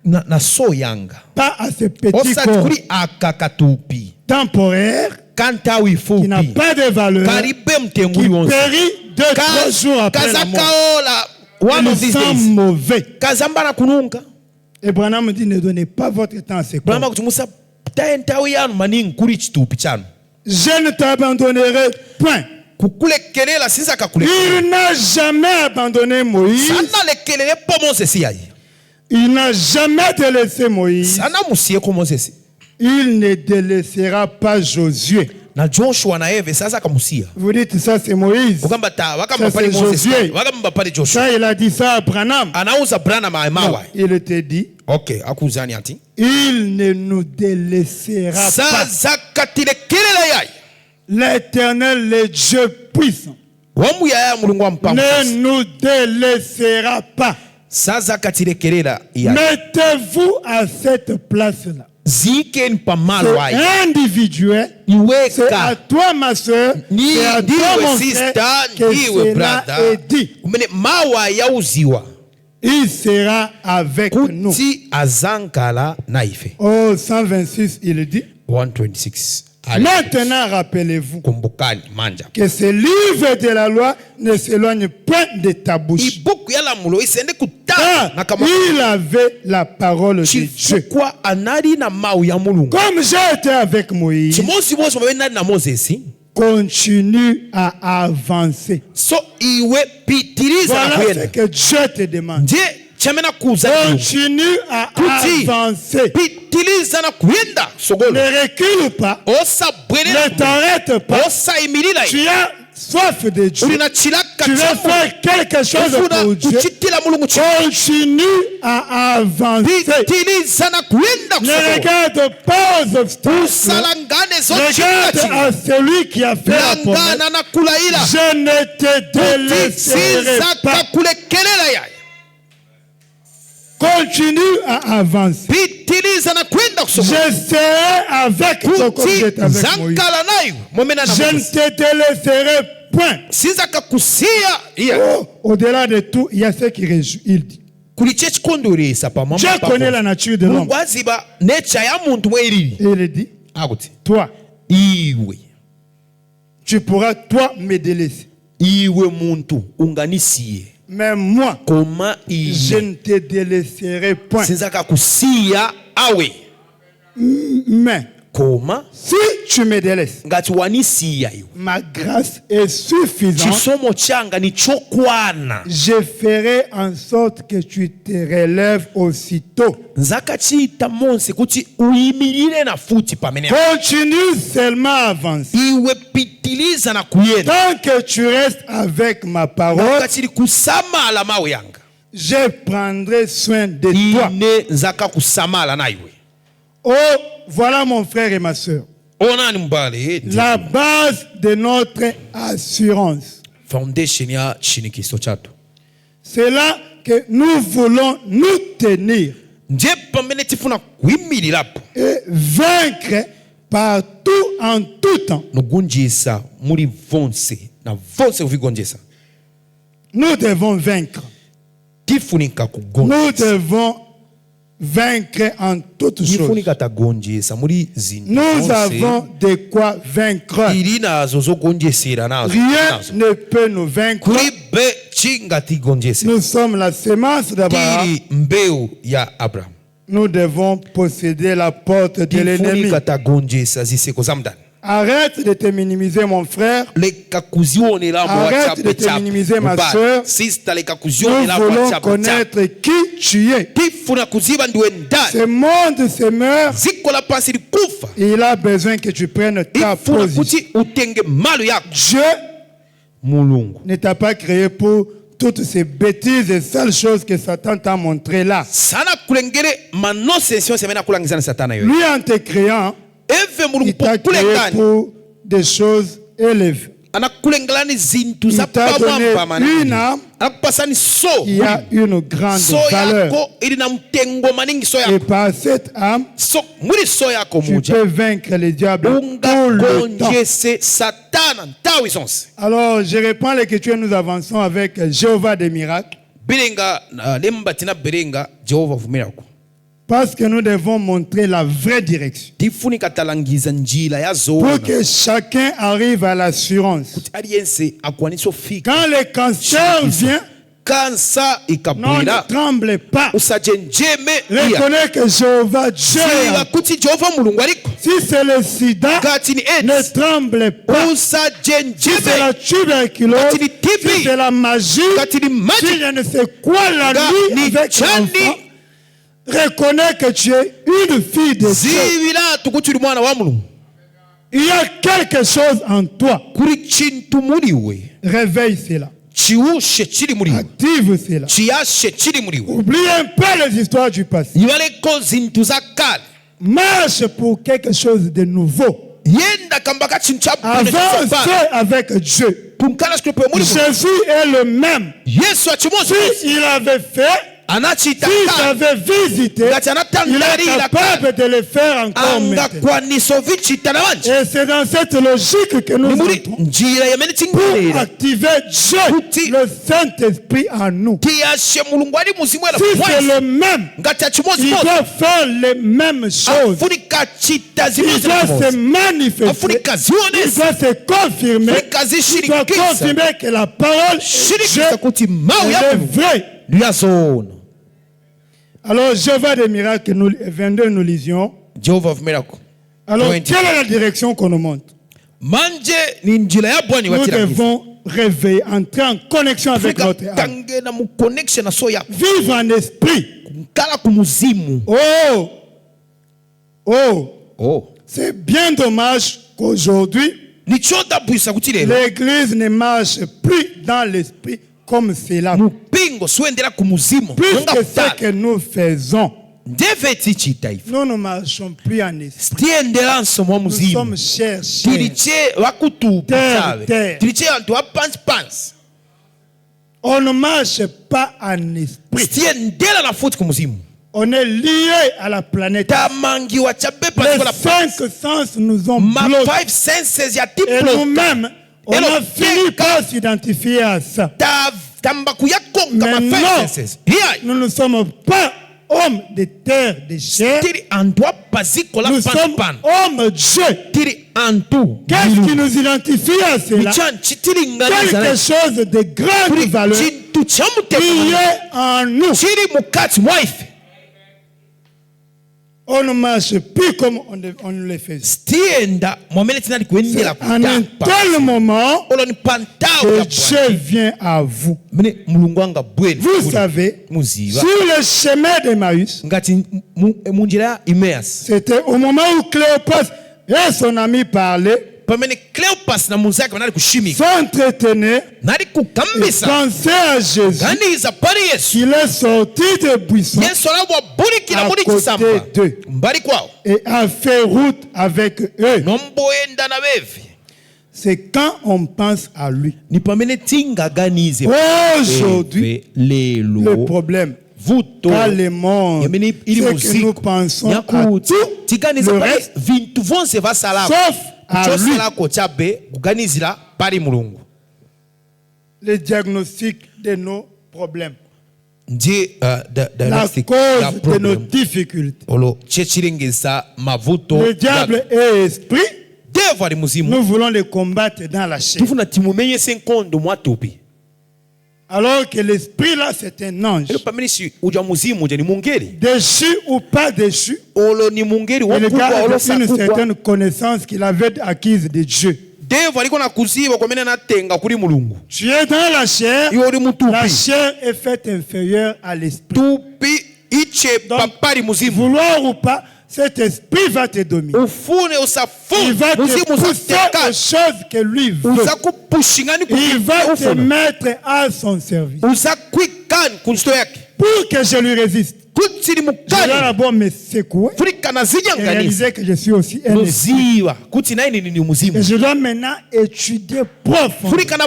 na so yanga pas à ce petit osati corps kuli aka katupi temporaire kantawi qui n'a fupi pas de valeur, karibe qui mtenguli wonse périt 2-3 jours après la mort. kazakaola one of Il these sent days mauvais. kazambana kununga Et Branham dit, ne donnez pas votre temps à ce corps. brama kuti musa taye ntawi yanu maningi kuli chitupi chanu Je ne t'abandonnerai point. kukulekelela sinzaka kulekelela Il n'a jamais abandonné Moïse. sana lekelele po mozesi yayi Il n'a jamais délaissé Moïse. sana musiyeko mozesi Il ne délaissera pas Josué. na joshua na eve sasa akamusiya Vous dites ça, c'est Moïse. ukamba ta Ça, wakamba c'est pale moses Josué. wakamba pale joshua Ça, il a dit ça à Branham. anauza brana maemawa Il te dit, okay akuzani ati il ne nous délaissera pas. sasa katilekelela yayi L'Éternel, le Dieu puissant, wamuyaya mulungu wa mpango ne nous délaissera pas. sasa katilekelela yayi Mettez-vous à cette place-là. zikeni pamalo C'est ayi individuel. C'est à iweka toi, ma soeur. ni C'est à toi, ndiwe mon frère, sister que ndiwe cela brother est dit. umene mawa yauziwa Il sera avec nous. kuti azankala na ife Au 126, il dit, 126 maintenant rappelez-vous kumbukani manja que ce livre de la loi ne s'éloigne point de ta bouche. ibuku ya lamulo isende kutana Car na kama il avait la parole de Dieu. chifukwa anali na mau ya mulungu Comme j'ai été avec Moïse, chimosi bosi mabe nali na mozesi continue à avancer. so iwe pitiliza na Voilà ce kuyenda que Dieu te demande. ndiye chamena kuza Continue à Kuti. avancer. pitiliza na kuyenda Ne sogolo recule pas. osabwelela Ne t'arrête pas. osayimirira Tu as soif de Dieu. uli na chilaka Tu veux cha faire quelque chose ufuna pour Dieu. kuchitila mulungu Continue à avancer. pitiliza na kuyenda Ne kusogolo regarde pas aux obstacles. usalangane Regarde zochikati à celui qui a fait la promesse. langana na kulaila Je ne te délaisserai sizaka pas. kulekelela yayi Continue à avancer. pitiliza na kwenda kusogolo Je serai avec toi comme kuti j'étais avec Moïse. zankala nayo momena na Je ne Moses. te délaisserai point. sizaka kusiya iya Oh, au-delà de tout, il y a ce qui réjouit. Il dit, kuli chechikondweresa pamama Dieu connaît la nature de l'homme. mulungu aziba necha ya muntu mweriri Et il dit, akuti toi, iwe tu pourras, toi, me délaisser. iwe muntu unganisiye Mais moi, koma je iye ne te délaisserai point. sizaka kusiya awe Mais koma si tu me délaisses, ngati wanisiya iwe ma grâce est suffisante. chisomo changa ni chokwana Je ferai en sorte que tu te relèves aussitôt. nzakachita monse kuti uyimirire na futi pamene Continue seulement à avancer. iwe pitiliza na kuyenda Tant que tu restes avec ma parole, kachili kusamala mawe yanga je prendrai soin de toi. ine nzaka kusamala na iwe Oh, voilà mon frère et ma soeur. onani mbale La base de notre assurance. foundation ya chinikiso chatu C'est là que nous voulons nous tenir ndiye pamene tifuna kuyimirirapo et vaincre partout en tout temps. nogonjesa muri vonse na vonse kuvigonjesa. Nous devons vaincre. Tifunika Nous kugonjesa. devons vaincre en toutes choses. Tifunika tagonjesa muri zintu Nous zonse. avons de quoi vaincre. Iri nazo zogonjesera nazo. Rien nazo. ne peut nous vaincre. Kuri be chinga tigonjese. Nous sommes la semence d'Abraham. Tiri mbeu ya Abraham. Nous devons posséder la porte de l'ennemi. Tifunika tagonjesa ziseko zamdani. Arrête de te minimiser, mon frère. Leka kuzionera mu Arrête WhatsApp de te chat. minimiser, ma Mubali. sœur. Sister leka Nous kuzionera mu voulons WhatsApp chat. connaître qui tu es. Tifuna kuziba ndiwe ndani. Ce monde se meurt. Zikola pasi likufa. Il a besoin que tu prennes ta Ifuna position. kuti utenge malu yako. Dieu Mulungu. ne t'a pas créé pour toutes ces bêtises et sales choses que Satan t'a montrées là. Sana kulengere manosensio semena kulangizana satana yo. Lui, en te créant, Eve mulungu il t'a créé kulengani. pour des choses élevées. Anakulengelani zintu Il za t'a donné pamwamba une âme anakupasani so. qui a une grande So valeur. yako ili na mtengo maningi so Et yako. par cette âme, So muri so yako tu muja. peux vaincre le diable tout le temps. Ungagonjese satana ntawi zonse. Alors, je reprends l'écriture, nous avançons avec Jéhovah des miracles. Birenga lembatina birenga Jehova vumirako. Parce que nous devons montrer la vraie direction. Tifunika talangiza njila ya Pour zona. que chacun arrive à l'assurance. Aliyense akwaniso fika. Quand le cancer vient, Kansa non, ikabwira. ne tremble pas. Usajenjeme iya. Reconnais que Jéhovah Dieu. Siga kuti Jehova mulungu aliko. Si c'est le sida, Kati ni ne AIDS. tremble pas. Si c'est la Usajenjeme. tuberculose, Kati ni TB. si c'est la magie, Kati ni si magic. je ne sais quoi la Ga nuit ni avec chandi. l'enfant, reconnais que tu es une fille de Dieu. Zibila tukuti uli mwana wa mulungu. Il y a quelque chose en toi. Kuri chintu muriwe. Réveille cela. Chiushe chiri muriwe. Active cela. Chiyashe chiri muriwe. Oublie un peu les histoires du passé. Ibaleko zintu za kale. Marche pour quelque chose de nouveau. Yenda kambaka chintu cha bune Avance avec Dieu. Kumkala shkupe muri. Jésus est le même. Yesu achimozi. Si il avait fait, Anachita s'il kale. avait visité, Ngati il anatangarira est capable de le faire encore maintenant. angakwaniso vichita na manje. Et c'est dans cette logique que nous Ni muri entrons njira yamene pour tingerera. activer Dieu, le Saint-Esprit en nous. Tiyashe mulungu ali muzimu era Si c'est mwazi. le même, Ngati achimozi il mozi. doit faire les mêmes choses. Afunika chita Il zimozi doit se mozi. manifester. Afunika Il zionesa. doit se confirmer. Afunika Il doit zishirikisa. confirmer que la parole de Shirikisa Dieu kuti mau est ya mulungu. vraie. Liyazona. Alors, Jéhovah des miracles, 22, nous lisions. Jehovah of miracle. Alors, 20. quelle est la direction qu'on nous montre? Manje ni njira ya bwani Nous watira. devons réveiller, entrer en connexion avec notre âme. Tange na mu connection na so ya Vivre en esprit. kala kumuzimu. Oh! Oh! Oh. C'est bien dommage qu'aujourd'hui, Ni chota buisa kuti lelo. l'Église ne marche plus dans l'esprit comme cela. Mupingo swendera kumuzimu. Puisque ce que nous faisons, Deveti chita ifu. nous ne marchons plus en esprit. Stiendera nsomo Nous muzimu. sommes cherchés. Tiliche wakutu Terre, pitawe. terre. Tiliche antu wa pans. On ne marche pas en esprit. Stiendera na futi kumuzimu. On est lié à la planète. Tamangi wa chabepa Les kwa la 5 sens nous ont Ma bloqués. 5 senses ya Et tiplo. nous-mêmes, on Et a le fini par s'identifier à ça. Tambaku ya konga Mais ma 5 non, senses. Hiya. nous ne sommes pas hommes de terre, de chair. Tiri antwa paziko la Nous sommes pan. hommes Dieu. Tiri antu. Qu'est-ce qui nous identifie à cela? Michan chitiri Quelque ngana. chose de grande valeur Chintu chamute. qui est en nous. Chiri mukati mwife. On ne marche plus comme on le faisait. Stienda mwamene tinali kuendela En un kutapa. tel moment Olo ni pantao que ya Dieu bwani. vient à vous. Mene mulungu anga bweni. Vous savez, Muziva. sur le chemin d'Emmaüs, Ngati munjira ya Imeas. c'était au moment où Cléopas et son ami parlaient, Pamene Cleopas na muzaki wanali kushimika. s'entretenaient, Nali et kukambisa. pensaient à Jésus. Ganiza pari Yesu. Il est sorti des buissons Yesu alabwa buli kila à muli côté kisamba. d'eux Mbali kwao. et a fait route avec eux. Nomboenda na bevi. c'est quand on pense à lui. Aujourd'hui, le problème, car le monde, c'est que nous pensons à tout le reste, sauf à lui. Le diagnostic de nos problèmes. La cause de nos difficultés. Le diable est esprit. Nous voulons le combattre dans la chair. Alors que l'esprit là, c'est un ange. Déchu ou pas déchu, il garde une certaine connaissance qu'il avait acquise de Dieu. Tu es dans la chair est faite inférieure à l'esprit. Donc, vouloir ou pas, cet esprit va te dominer. Il va te pousser aux choses que lui veut. Il va te mettre à son service. Pour que je lui résiste, je dois d'abord me secouer et réaliser que je suis aussi un esprit. Et je dois maintenant étudier profondément.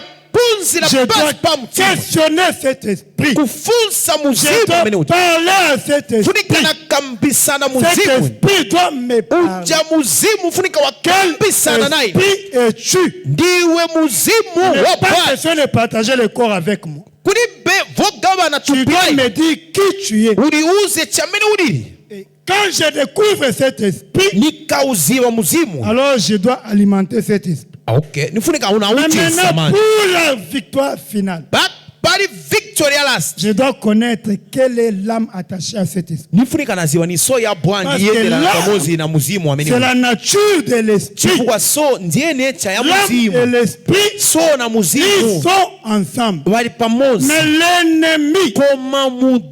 Je dois questionner cet esprit. Je dois parler à cet esprit. Cet esprit doit me parler. Quel esprit es-tu? Ne pas question de partager le corps avec moi. Tu dois me dire qui tu es. Et quand je découvre cet esprit, alors je dois alimenter cet esprit. Okay. Mais maintenant, pour la victoire finale, je dois connaître quelle est l'âme attachée à cet esprit. Parce que l'âme, c'est la nature de l'esprit. L'âme et l'esprit, ils sont ensemble. Mais l'ennemi,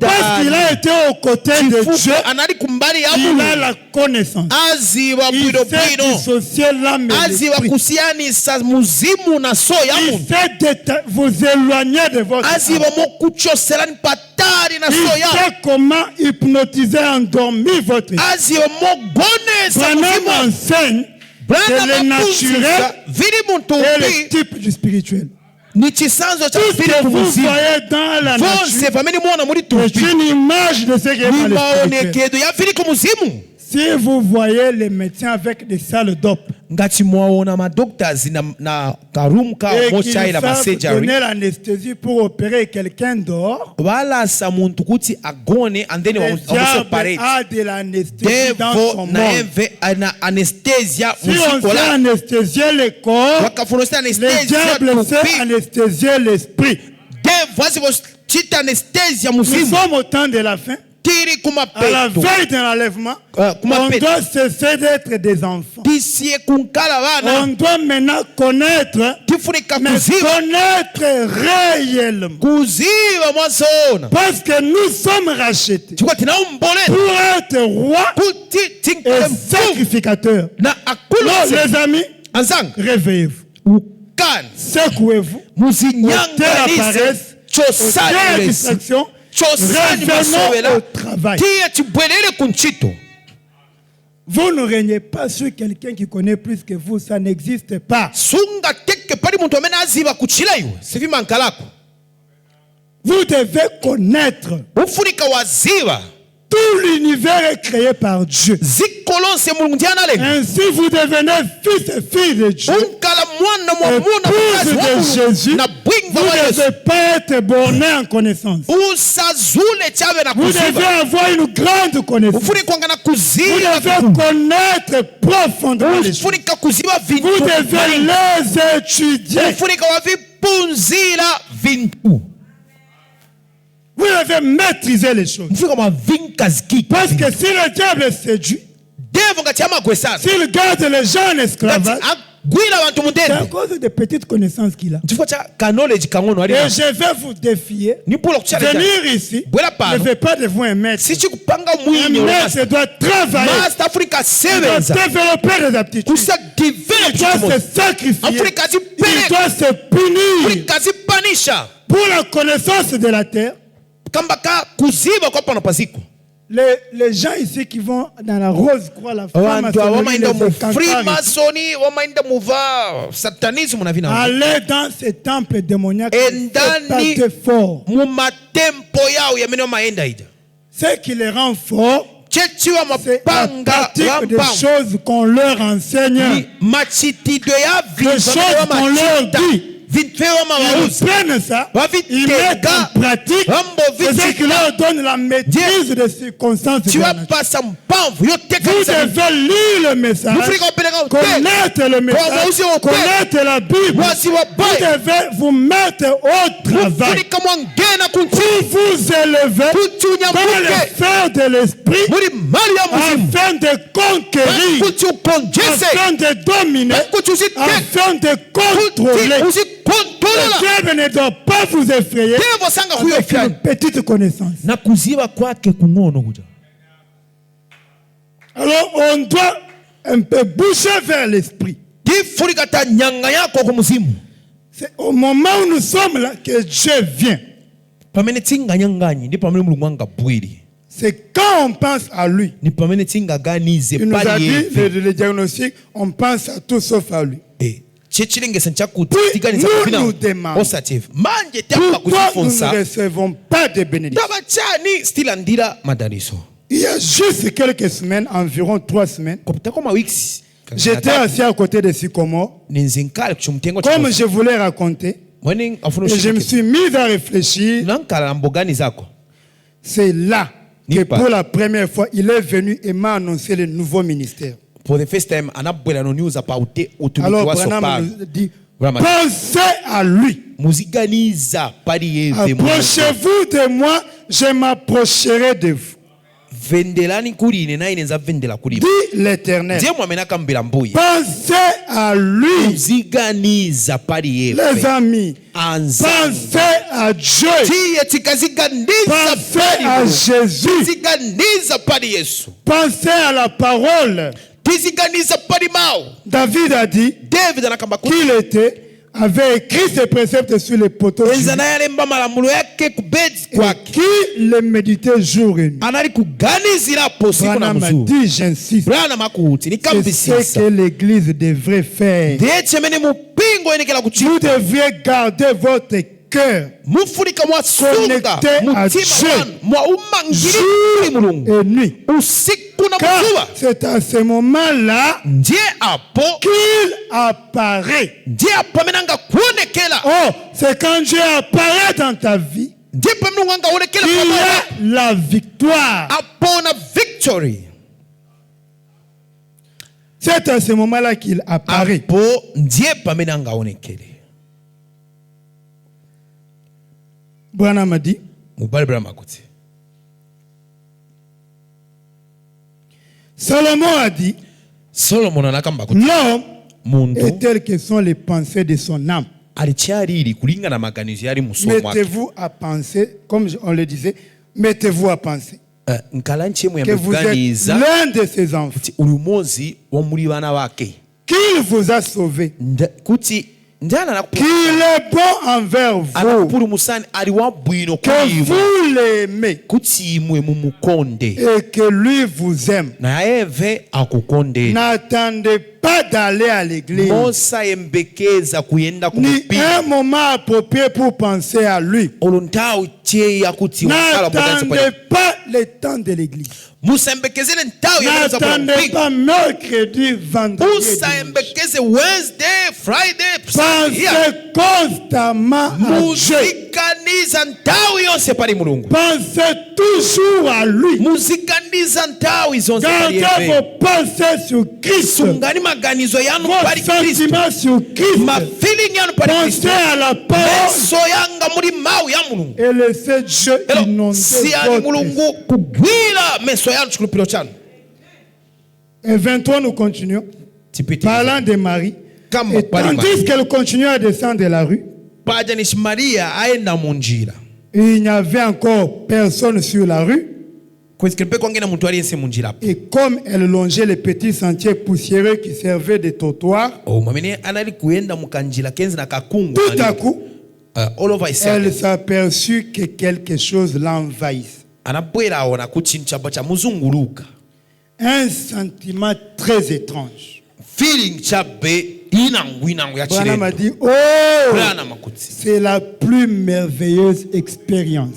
parce qu'il a été aux côtés de Dieu, il a la connaissance. Il fait dissocier l'âme et l'esprit. Il fait vous éloigner de votre âme. Il sait comment hypnotiser, endormir votre esprit. Branham enseigne que le naturel est le type du spirituel. Tout ce que vous voyez dans la nature est une image de ce qui est dans le spirituel. Si vous voyez les médecins avec des salles d'op et qu'ils savent donner l'anesthésie pour opérer quelqu'un dehors, le diable a de l'anesthésie dans son monde. Si on sait anesthésier le corps, le diable sait anesthésier l'esprit. Nous sommes au temps de la fin. À la veille de l'enlèvement, on doit cesser d'être des enfants. On doit maintenant connaître, mais connaître réellement. Parce que nous sommes rachetés pour être rois et sacrificateurs. Non, les amis, réveillez-vous. Secouez-vous. Ôtez la paresse. Ôtez la distraction. Revenons au travail. Vous ne régnez pas sur quelqu'un qui connaît plus que vous, ça n'existe pas. Vous devez connaître. Tout l'univers est créé par Dieu. Ainsi vous devenez fils et filles de Dieu. Épouse de Jésus. Vous ne devez pas être borné en connaissance. Vous devez avoir une grande connaissance. Vous devez connaître profondément les choses. Vous devez les étudier. Vous devez maîtriser les choses. Parce que si le diable séduit, s'il garde les gens en esclavage, c'est à cause des petites connaissances qu'il a. Et je vais vous défier. Venir ici ne fait pas de vous un maître. Un maître doit travailler. Il doit développer des aptitudes. Il doit se sacrifier. Il doit se punir. Pour la connaissance de la terre, les gens ici qui vont dans la rose croix, la femme Abantu wamaenda mu à Freemasoni, wamaenda muva satanisme na vina. aller dans ces temples démoniaques, Endani c'est fort. mu matempo yao yamene maenda ida. Ce qui les rend forts, Chechi wa c'est la mapanga pratique des rampam. choses qu'on leur enseigne. Machitido ya Les choses qu'on leur dit. Ils prennent ça, ils mettent en pratique, c'est ce qui leur donne la maîtrise des circonstances. Tu vas Vous passer un pauvre. devez lire le message, connaître le message, connaître la Bible. Vous devez vous mettre au travail pour vous élever dans les sphères de l'esprit afin de conquérir, afin de dominer, afin de contrôler. Le diable ne doit pas vous effrayer avec une petite connaissance. Alors on doit un peu bouger vers l'esprit. C'est au moment où nous sommes là que Dieu vient. C'est quand on pense à lui. Il nous a dit le diagnostic, on pense à tout sauf à lui. Nous demandons pourquoi nous ne recevons pas de bénédictions. Il y a juste quelques semaines, environ 3 semaines, j'étais assis à côté de Sycomore, comme je voulais raconter, et je me suis mis à réfléchir. C'est là que pour la première fois, il est venu et m'a annoncé le nouveau ministère. For the first time, anabuela news about alors Branham nous dit, pensez à lui. Approchez-vous de moi, je m'approcherai de vous. Dit l'Éternel. Pensez à lui. Les amis, pensez à Dieu. Pensez à Jésus. Pensez à la parole. David a dit qu'il avait écrit ses préceptes sur les poteaux et qu'il les méditait jour et nuit. Branham a dit, j'insiste, c'est ce que l'Église devrait faire. Vous devriez garder votre cœur connecté à Dieu jour et nuit. Car c'est à ce moment-là qu'il apparaît. Oh, c'est quand Dieu apparaît dans ta vie qu'il y a la victoire. C'est à ce moment-là qu'il apparaît. Branham a dit, Salomon a dit, l'homme est tel que sont les pensées de son âme. Mettez-vous à penser, comme on le disait, mettez-vous à penser que vous êtes l'un de ses enfants, qu'il vous a sauvé, qu'il est bon envers vous, que vous l'aimez et que lui vous aime. N'attendez pas d'aller à l'église ni un moment approprié pour penser à lui. N'attendez pas le temps de l'église. N'attendez pas mercredi, vendredi. Pensez constamment à Dieu. Pensez toujours à lui. Gardez vos pensées sur Christ. Vos sentiments sur Christ. Pensez à la parole. Et laissez Dieu inonder votre esprit. Et 23, nous continuons. Parlant de Marie. Et tandis qu'elle continuait à descendre de la rue, il n'y avait encore personne sur la rue. Et comme elle longeait les petits sentiers poussiéreux qui servaient de trottoir, tout à coup, elle s'aperçut que quelque chose l'envahisse. anabwerawo nakuchinchaba cha muzunguluka. Un sentiment très étrange. Feeling chabe inangu ya Branham a chilendo. dit, oh, Branham akuti. c'est la plus merveilleuse expérience.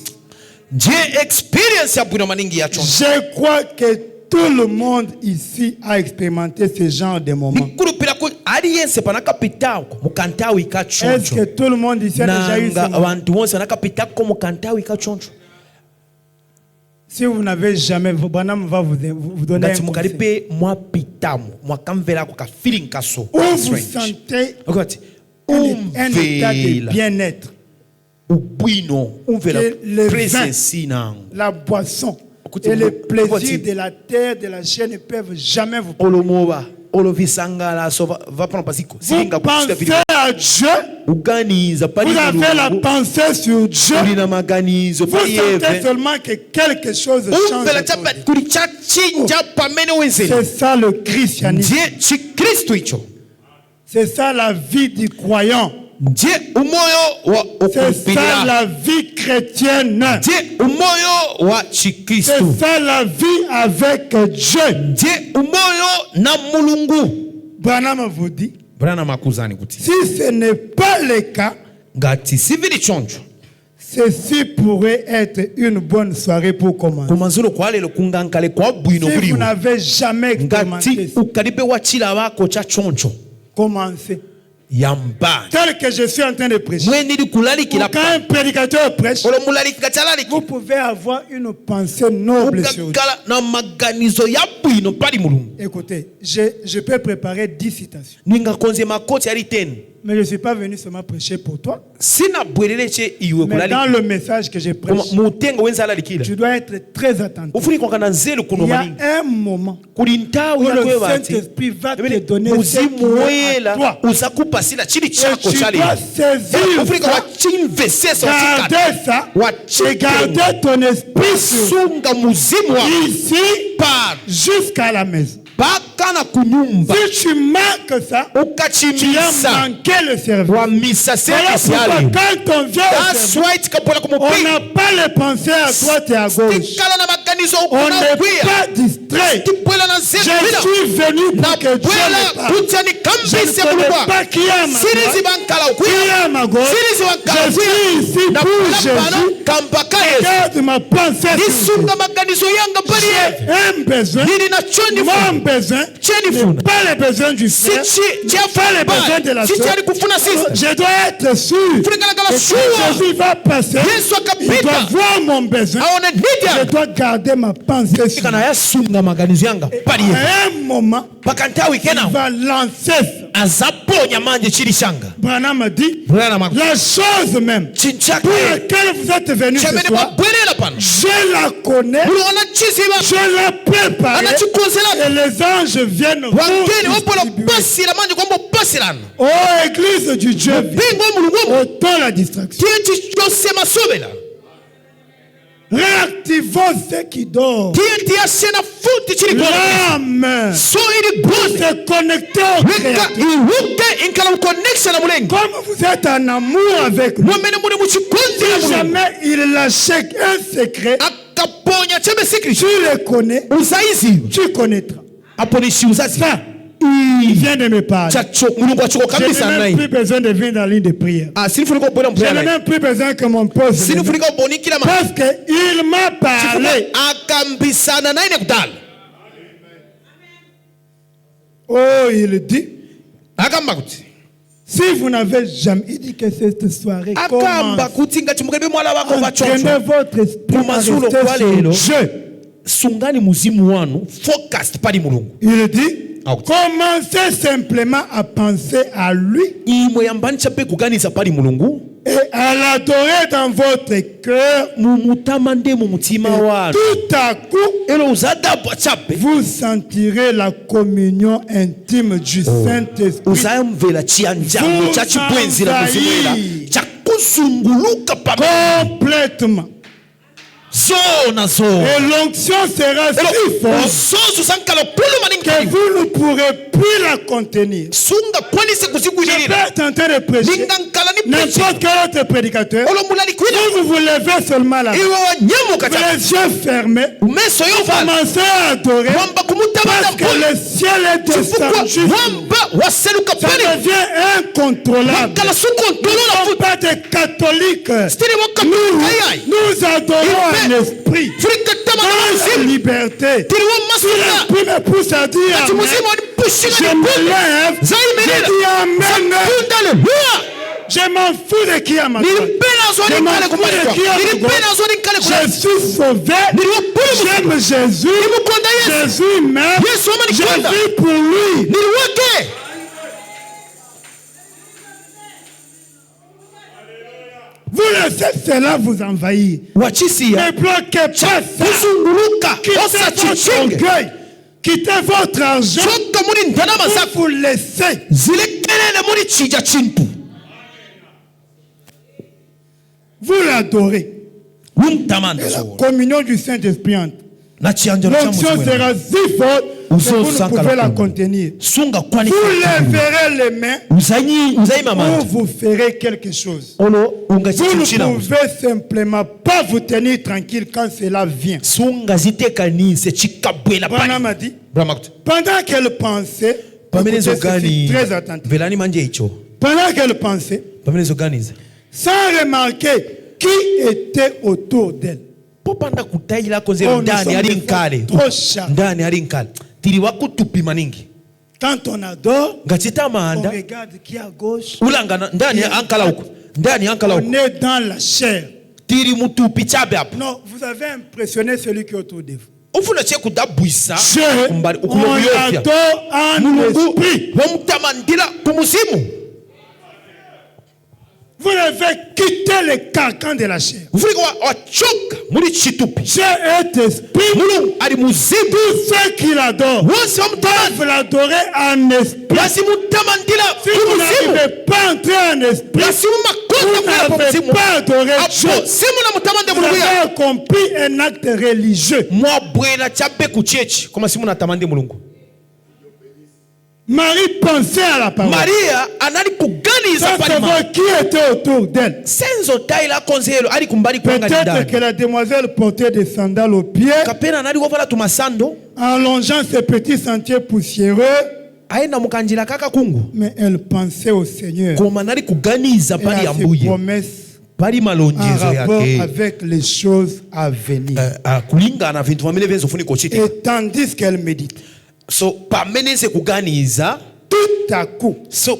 Je experience ya bwino maningi ya choncho. Je crois que tout le monde ici a expérimenté ce genre de moments. Nikulupira ko aliyense panakapitako mukantawi ka Est-ce que choncho. tout le monde ici a déjà eu ce Nanga moment? abantu bonse nakapitako mukantawi ka choncho. Si vous n'avez jamais, Branham va vous donner un Ngati conseil. mukalipe mwapitamu mwakamvera ko ka feeling kaso. Où vous sentez Okati un état de umvela bien-être, ubwino umvela Que le presence nangu. la boisson Écoutez, et les écoutez. plaisirs de la terre, de la chair ne peuvent jamais vous Olomoba olovisangala so va prendre pasiko. Vous Silinga kushika pensez vile. à Dieu, Uganiza vous pali. avez la pensée sur Dieu, Ulina maganizo vous pali sentez eve. seulement que quelque chose change. Umvela chapa kuli chachinja pamene wenzeni. C'est ça le christianisme. Ndiye chikristo icho. C'est ça la vie du croyant. Ndiye umoyo wa C'est ça okupira. la vie chrétienne. Ndiye umoyo wa C'est chikristo. ça la vie avec Dieu. Ndiye umoyo na mulungu. Branham vous dit, Branham akuzani kuti. si ce n'est pas le cas, Ngati sivili chonjo. ceci pourrait être une bonne soirée pour commencer. Kumanzuro kwa lelo kungankale kwa bwino Si vous buliwo. n'avez jamais expérimenté Ngati ça, ukalibe wachila wako cha choncho. commencez. Yamba. Tel que je suis en train de prêcher. Mweni di kulalikila Quand un prédicateur prêche, olo mulalikika chalaliki. vous pouvez avoir une pensée noble sur Dieu. Ukakala na maganizo ya bwino pali mulungu. Écoutez, je peux préparer 10 citations. Ningakonze makoti ali 10. Mais je ne suis pas venu seulement prêcher pour toi. Sina bwelele che iwe Mais dans kulaliki. le message que je prêche, Mutengo wenza alalikila. tu dois être très attentif. Ufuni kwa kana nzelu kuno Il y a maningi. un moment Kulintawi où ya le kwebati. Saint-Esprit va te donner ce Muzimu qui est à wela toi. uzakupasila chili Et chako tu chali. dois saisir Ufuni kwa ça, wachimvesesa garder ça, et garder ton esprit sur sunga muzimu wa ici par jusqu'à la maison. baka na kunyumba Si tu manques ça, tu as ukachimisa manqué le service. wa misa Voilà pourquoi service quand on vient au that's service, why tikapola on kumupiga n'a pas les pensées à droite et à gauche. tikala na maganizo On ukuna n'est kuya pas distrait. tipwela na Je zebila suis venu na pour que Dieu bwela me parle. kutya ni Je ne kambise connais kulubwa pas qui est à ma sirizi droite, bankala qui ukuya est à ma gauche. sirizi bankala Je suis ici na pour bwela pano Jésus. kambaka yesu Garde ma pensée sur nisunga Dieu. maganizo yanga pali yesu J'ai un besoin. nili na choni Mon besoin Chenifuna. n'est pas les besoins du si frère, pas les besoins de la si soeur. chali kufuna sister Je dois être sûr Funikala kala que sure. quand Jésus va passer, Yesu il doit akapita voir mon besoin. aone Je nidya dois garder ma pensée sur kana yasunga maganizo yanga pali yesu À un moment, paka ntawi il kena va lancer ça. azaponya manje chili shanga Branham a dit, Bwana maku la chose même chinchaka pour laquelle vous êtes venus ce chamene soir, mabwelela pano je la connais, uliona chiziba je l'ai préparée anachikonzela et les anges viennent vous wangeni opola distribuer. basila manje kwamba basilana Oh, église du Dieu, vivant, bingo mulungu ôtons la distraction. tiye chichosema sobela Réactivons ce qui dort. tiye tiyasena futi chili kona L'âme so ili bonde se connecter au Weka Créateur. iruke inkala connection na mulengo Comme vous êtes en amour avec lui, mwamene muli muchikonzi na si mulengo jamais il lâche un secret, akaponya chembe secret tu le connais, usaizi tu connaîtras. apo ni shiuzazi Ça, il vient de me parler. chacho mulungu achoko Je n'ai kabisa même nai plus besoin de venir dans la ligne de prière. sinifunika ubona Je n'ai mpwela même plus besoin que mon poste. sinifunika ubonikila ma Parce qu'il m'a parlé. akambisana naye nekudala Oh, il dit, akamba kuti si vous n'avez jamais, il dit que cette soirée akamba commence. kuti ngati mukalibe mwala wako Entraînez vachocho votre esprit à Kumazulo rester kwa sur lelo. Dieu. sungani muzimu wanu focused pali mulungu Il dit, Ah oui. commencez simplement à penser à lui imwe yambani chape kuganiza pali mulungu et à l'adorer dans votre cœur. mumutama nde mu mutima wanu Tout à coup, elo uzadabwa chape vous sentirez la communion intime du Saint-Esprit. uzayamvela chiyanjano cha chibwenzira muzimwela Uzamvayi. chakuzunguluka pamwe Complètement. Et l'onction sera si forte que vous ne pourrez plus la contenir. Je peux être en train de prêcher. N'importe quel autre prédicateur. Vous vous levez seulement là. Les yeux fermés. Vous commencez à adorer. Parce que le ciel est descendu. Ça devient incontrôlable. Nous ne sommes pas des catholiques. Nous adorons en esprit. Dans la liberté. Si l'esprit me pousse à dire amen, je me lève. Je dis amen. Je m'en fous de qui a ma foi. Je m'en fous de qui a ma foi. Je suis sauvé. J'aime Jésus. Jésus m'aime. Je vis pour lui. Vous laissez cela vous envahir. Ne bloquez pas ça. Quittez votre orgueil. Quittez votre argent. Vous laissez. Vous l'adorez. Et la communion du Saint-Esprit entre. L'onction sera si forte que vous ne pouvez la contenir. Vous lèverez les mains ou vous ferez quelque chose. Vous ne pouvez simplement pas vous tenir tranquille quand cela vient. Branham a dit, pendant qu'elle pensait, très attentif. Pendant qu'elle pensait, sans remarquer qui était autour d'elle. Trop charmant. Quand on adore, on regarde qui est à gauche. On est dans la chair. Non, vous avez impressionné celui qui est autour de vous. On adore en esprit. Vous devez quitter le carcan de la chair. Dieu est esprit. Tous ceux qui l'adorent doivent l'adorer en esprit. Si vous n'arrivez pas à entrer en esprit, vous n'avez pas adoré Dieu. Vous avez accompli un acte religieux. Marie pensait à la parole. Sans savoir qui était autour d'elle. Peut-être que la demoiselle portait des sandales aux pieds. En longeant ces petits sentiers poussiéreux. Mais elle pensait au Seigneur. Et à ses promesses en rapport avec les choses à venir. Et tandis qu'elle médite. Tout à coup, ce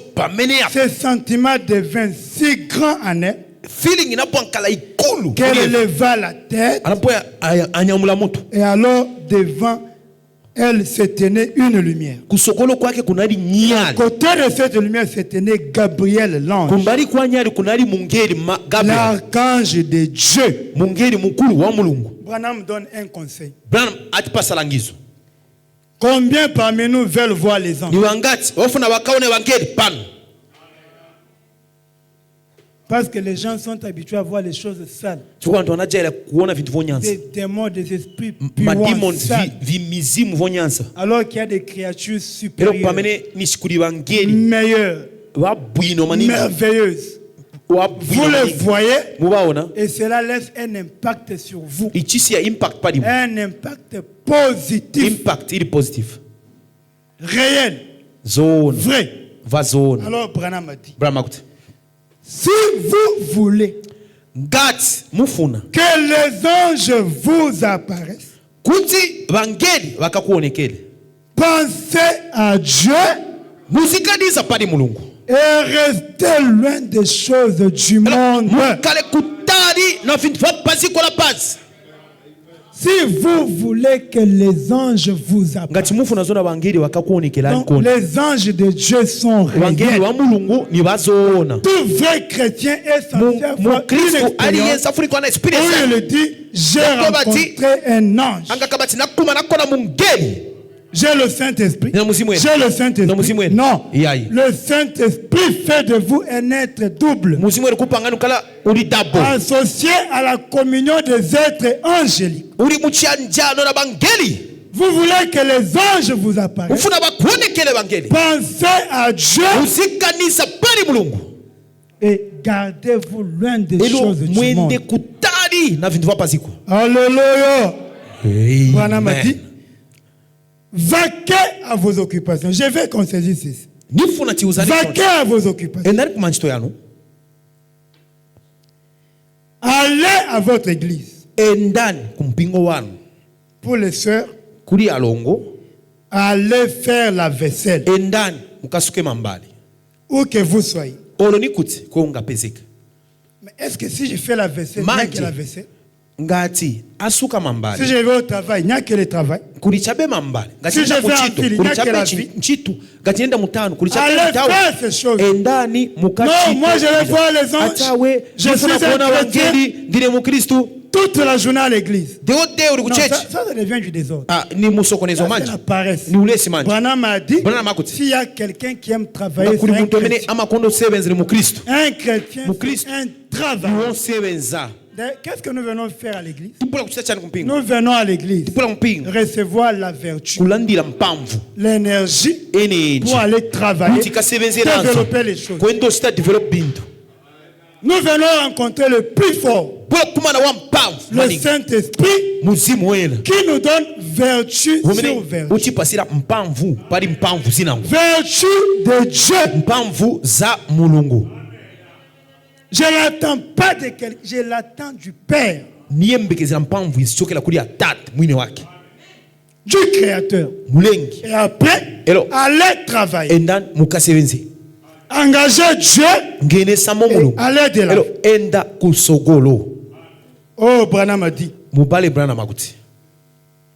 sentiment devint si grand en elle qu'elle leva la tête et alors devant elle se tenait une lumière. À côté de cette lumière se tenait Gabriel l'ange, l'archange de Dieu. Branham donne un conseil. Combien parmi nous veulent voir les anges? Parce que les gens sont habitués à voir les choses sales. Des démons, des esprits puants, sales. Alors qu'il y a des créatures supérieures, meilleures, merveilleuses. Vous les voyez et cela laisse un impact sur vous. Un impact positif. Réel. Vrai. Alors Branham a dit, si vous voulez que les anges vous apparaissent, pensez à Dieu et restez loin des choses du monde. Si vous voulez que les anges vous apparaissent, donc les anges de Dieu sont réels. Tout vrai chrétien est censé avoir une expérience où il dit, j'ai rencontré un ange. J'ai le Saint-Esprit. Nina muzimu wenu. J'ai le Nina Saint-Esprit. muzimu wenu. Non. Yai. Le Saint-Esprit fait de vous un être double. Muzimu wenu kupangana kala uli dabo. Associé à la communion des êtres angéliques. Uli muchianjano na bangeli. Vous voulez que les anges vous apparaissent. Ufuna bakuonekele bangeli. Pensez à Dieu. Uzikanisa pali mulungu. Et gardez-vous loin des choses du mwende monde. kutali na vindu vapaziko. Alléluia. Bwana m'a dit, Amen. vaquez à vos occupations. Je vais qu'on saisisse ceci. Nifuna chiuzani. Vaquez à vos occupations. Endani kumanchito yanu. Allez à votre église. Endani kumpingo wanu. Pour les sœurs, Kuli alongo. allez faire la vaisselle. Endani mukasuke mambali. Où que vous soyez. Oloni kuti ko ngapezeka. Mais est-ce que si je fais la vaisselle, il n'y a que la vaisselle? Ngati asuka Si mambali. je vais au travail, il n'y a que le travail. Kulichabe mambali. Ngati Si je nenda fais un kuchito. fil, il n'y a que la Kulichabe vie. chitu. Ngati nenda mutano. Kulichabe Allez mutawe. faire ces choses. Endani mukachito. Non, moi je vais voir les anges. Atawe. Je suis un kuona chrétien wangeli. Ndine mukristu. toute la journée à l'église. De ode uri Non, kuchechi. ça devient du désordre. Ah, ni musokonezo C'est manji. la paresse. Ni ulesi manji. Branham m'a dit, Branham akuti. s'il y a quelqu'un qui aime travailler, c'est Kuli un muntu amene chrétien. amakondo sebenzere mu Kristo. Un chrétien, Mukristo. c'est un travail. Iwo sebenza. Qu'est-ce que nous venons faire à l'église? Tipula kuchita chani kumpingo. Nous venons à l'église Tipula kumpingo. recevoir la vertu, Kulandira mpamvu. l'énergie Energy. pour aller travailler, Kuti kasebenzera nazo. développer les choses. Kwendo sita develop bintu. Nous venons rencontrer le plus fort, Bula kumana wa mpamvu. le Mani. Saint-Esprit, Muzimu wena. qui nous donne vertu sur Womene vertu. uchipasira mpamvu pali mpamvu zinango. Vertu de Dieu. Mpamvu za mulungu. Je n'attends pas de quelqu'un, je l'attends du Père, Niye mbekezera mpamvu isichokela kuli atatu mwine wake. du Créateur. Mulengi. Et après, Hello. allez travailler. Endani mukasebenze. Engagez Dieu Ngene samo et mulungu. allez de là. Elo enda kusogolo. Oh, Branham a dit, Mubale brana makuti.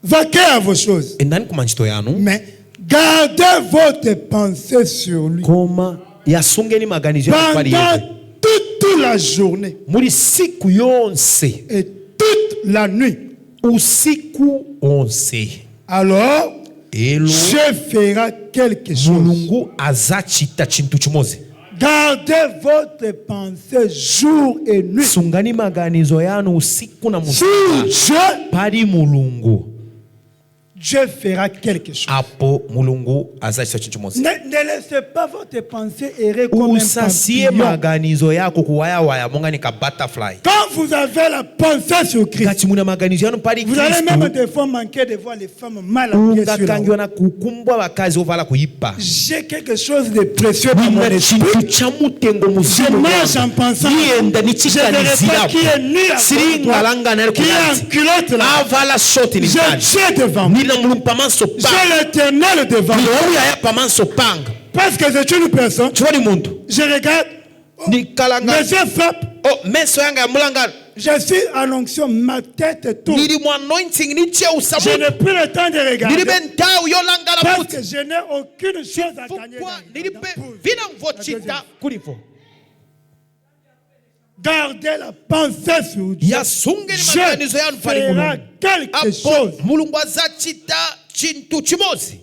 vaquez à vos choses, Endani kumanchito yanu. mais gardez votre pensée sur lui. Koma yasungeni maganizo yanu pali Pendant yete. toute la journée Muri siku yonse. et toute la nuit. Usiku onse. Alors, Elo Dieu fera quelque chose. mulungu azachita chintu chimoze. Gardez votre pensée jour et nuit Sungani maganizo yanu usiku na sur mchana. Dieu. Pali mulungu. Dieu fera quelque chose. Apo mulungu azachita chintu chimoze. Ne laissez pas votre pensée errer comme un Usasie papillon. maganizo yako kuwaya waya monga ni ka butterfly. Quand vous avez la pensée sur Christ, Kati muna maganizo yanu pali vous allez même Kristu. des fois manquer de voir les femmes mal habillées sur la Ungakangiwa route. na kukumbwa bakazi ovala kuyipa. J'ai quelque chose de précieux dans mon Nina esprit. chintu cha mutengo Je muzimu. marche en pensant. Yenda ni Je ne verrai pas chikanizira. qui est nu à Siringa langa na qui est en kulanti. culotte là. Avala shoti ni J'ai kali. Dieu devant moi. Nina mulumpa so panga. J'ai l'éternel devant moi. Nina ya paman so panga. Parce que c'est une personne. Chwa ni muntu. Je regarde. Ni kalanga. Mes yeux frappent. Oh, meso yanga ya mulanga. Je suis en onction. Ma tête tourne. Nili mu anointing ni che Je usamu. n'ai plus le temps de Nili regarder. benta yo langa la Parce mutu. que je n'ai aucune chose à gagner. Fukwa nili dans- pe pour- vina mvochita kulifo. Gardez la pensée sur Dieu. Yasungeni Dieu maganizo yanu pali fera mulungu. quelque Apo chose. mulungu azachita chintu chimozi.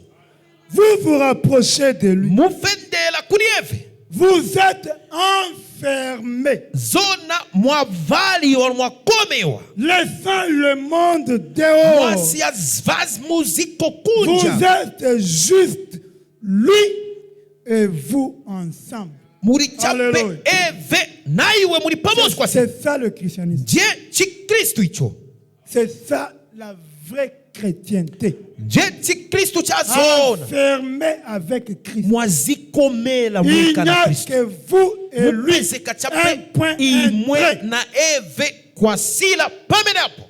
Vous vous rapprochez de lui. Mufendela kulieve. Vous êtes enfermés. Zona mwavali wa mwakomewa. Laissant le monde dehors. Mwasi ya vazi muziko Vous kunja. êtes juste lui et vous ensemble. Muri chape Hallelujah. eve na iwe muri pamoja kwa sasa. C'est ça le christianisme. Je chi Kristo icho. C'est ça la vraie chrétienté. Je chi Kristo cha zona. Enfermé avec Christ. Mwazikomela Il n'y mwika na a Kristo. que vous et lui. Mupeze Un kachape point, un imwe trait. na eve kwa sila pamene hapo.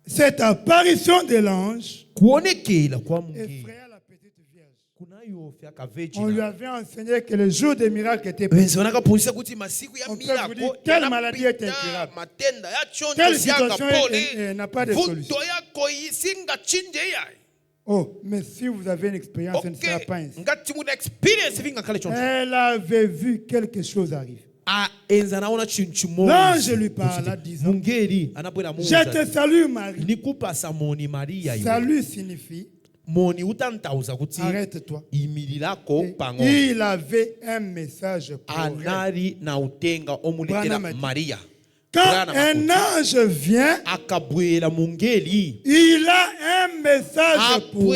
Cette apparition de l'ange Kuonekela kwa Mungu. effraya la petite vierge. Kunayo fya kaveji. On lui avait enseigné que le jour des miracles était Wenzi wanakapundisa kuti masiku ya On peut vous dire milako quelle maladie est yanapita, incurable. matenda ya chonjo Quelle sianga situation poli n'a pas de vuto solution. yako isinga chinje yayi. Oh, mais si vous avez une expérience, ce ne sera Okay, pas ainsi. ngati muna experience vinga kale chonjo. Elle avait vu quelque chose arriver. L'ange lui parla disant, je te salue Marie. Salut signifie, arrête-toi. Il avait un message pour elle. Quand un ange vient, il a un message pour vous.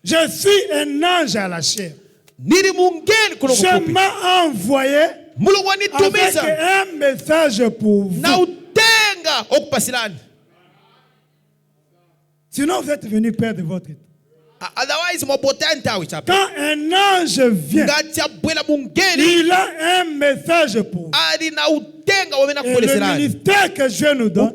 Je suis un ange à la chair. Je m'ai envoyé avec un message pour vous. Sinon, vous êtes venu perdre votre temps. Quand un ange vient, il a un message pour vous. Et le ministère que Dieu nous donne,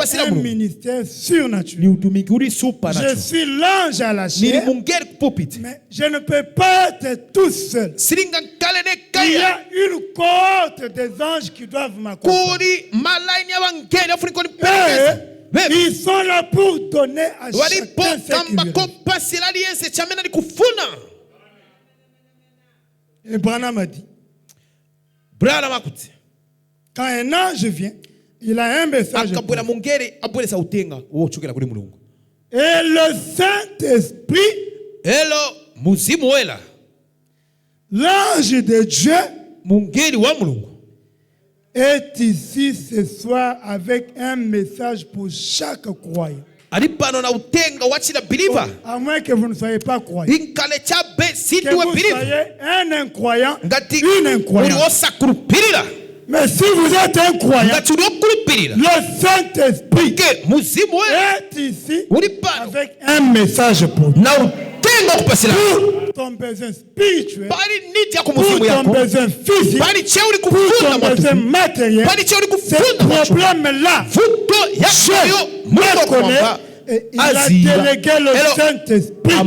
c'est un ministère surnaturel. Je suis l'ange à la chair, mais je ne peux pas être tout seul. Il y a une cohorte des anges qui doivent m'accompagner. Ils sont là pour donner à chacun ce qu'il lui reste. Et Branham a dit, quand un ange vient, il a un message pour vous. Et le Saint-Esprit, l'ange de Dieu, est ici ce soir avec un message pour chaque croyant. À moins que vous ne soyez pas croyant. Que vous soyez un incroyant, une incroyante. Mais si vous êtes un croyant, le Saint-Esprit est ici avec un message pour vous. Pour ton besoin spirituel, pour ton besoin physique, pour ton besoin matériel, ces problèmes-là, Dieu me connaît et il a délégué le Saint-Esprit pour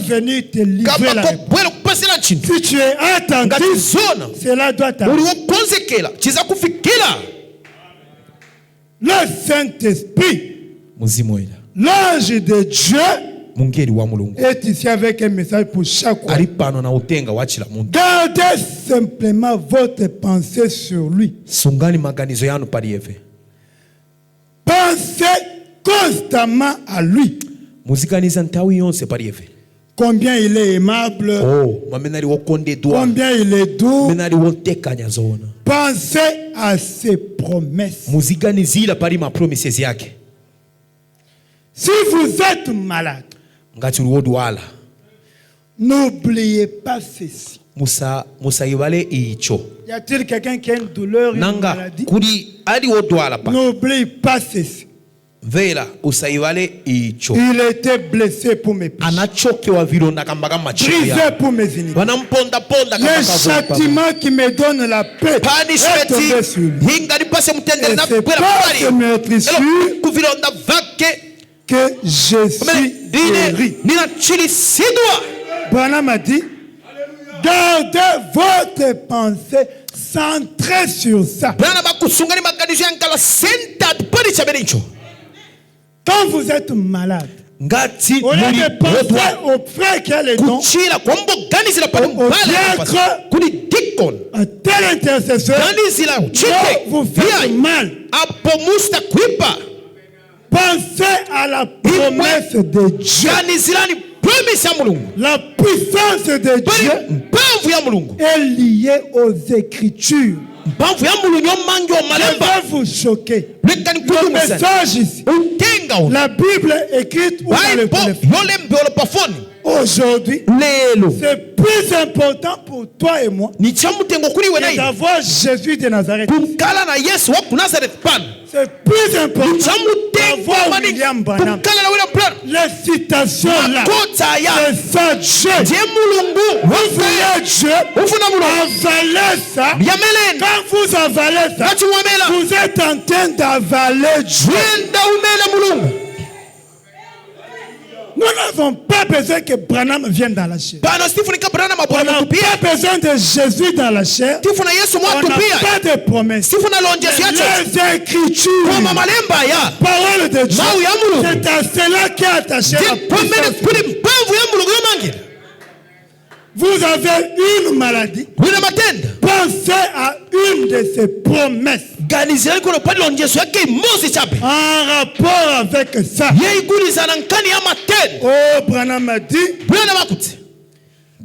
venir te livrer la réponse. Si tu es attentif, cela doit t'arriver. Le Saint-Esprit, l'ange de Dieu, est ici avec un message pour chaque croyant. Gardez simplement votre pensée sur lui. Pensez constamment à lui. Combien il est aimable, combien il est doux. Pensez à ses promesses. Si vous êtes malade, n'oubliez pas ceci. Y a-t-il quelqu'un qui a une douleur, une maladie? N'oublie pas ceci. Il était blessé pour mes péchés, brisé pour mes iniquités. Le châtiment qui me donne la paix est tombé sur lui. Et c'est par ce meurtrissure que je suis guéri. Branham a dit, gardez votre pensée centrée sur ça. Quand vous êtes malade, au lieu de penser au frère qui a les dons, au diacre, à tel intercesseur, vous faites mal. Pensez à la promesse de Dieu. La puissance de Dieu est liée aux Écritures. Je vais vous choquer. Le message ici, la Bible écrite ou dans le téléphone. Aujourd'hui, c'est plus important pour toi et moi que d'avoir Jésus de Nazareth. C'est plus important d'avoir William Branham. Les citations là, c'est ça Dieu. Vous voulez Dieu, avalez ça. Quand vous avalez ça, vous êtes en train d'avaler Dieu. Nous n'avons pas besoin que Branham vienne dans la chair. On n'a pas besoin de Jésus dans la chair. On n'a pas de promesses. Les Écritures, parole de Dieu, c'est à cela qui est attaché la puissance. Vous avez une maladie. Wina matenda. Pensez à une de ces promesses. Ganizia iko pale lonjeso yake mozi chape. En rapport avec ça. Yeye iguliza na nkani ya matenda. Oh, Branham a dit. Bwana makuti.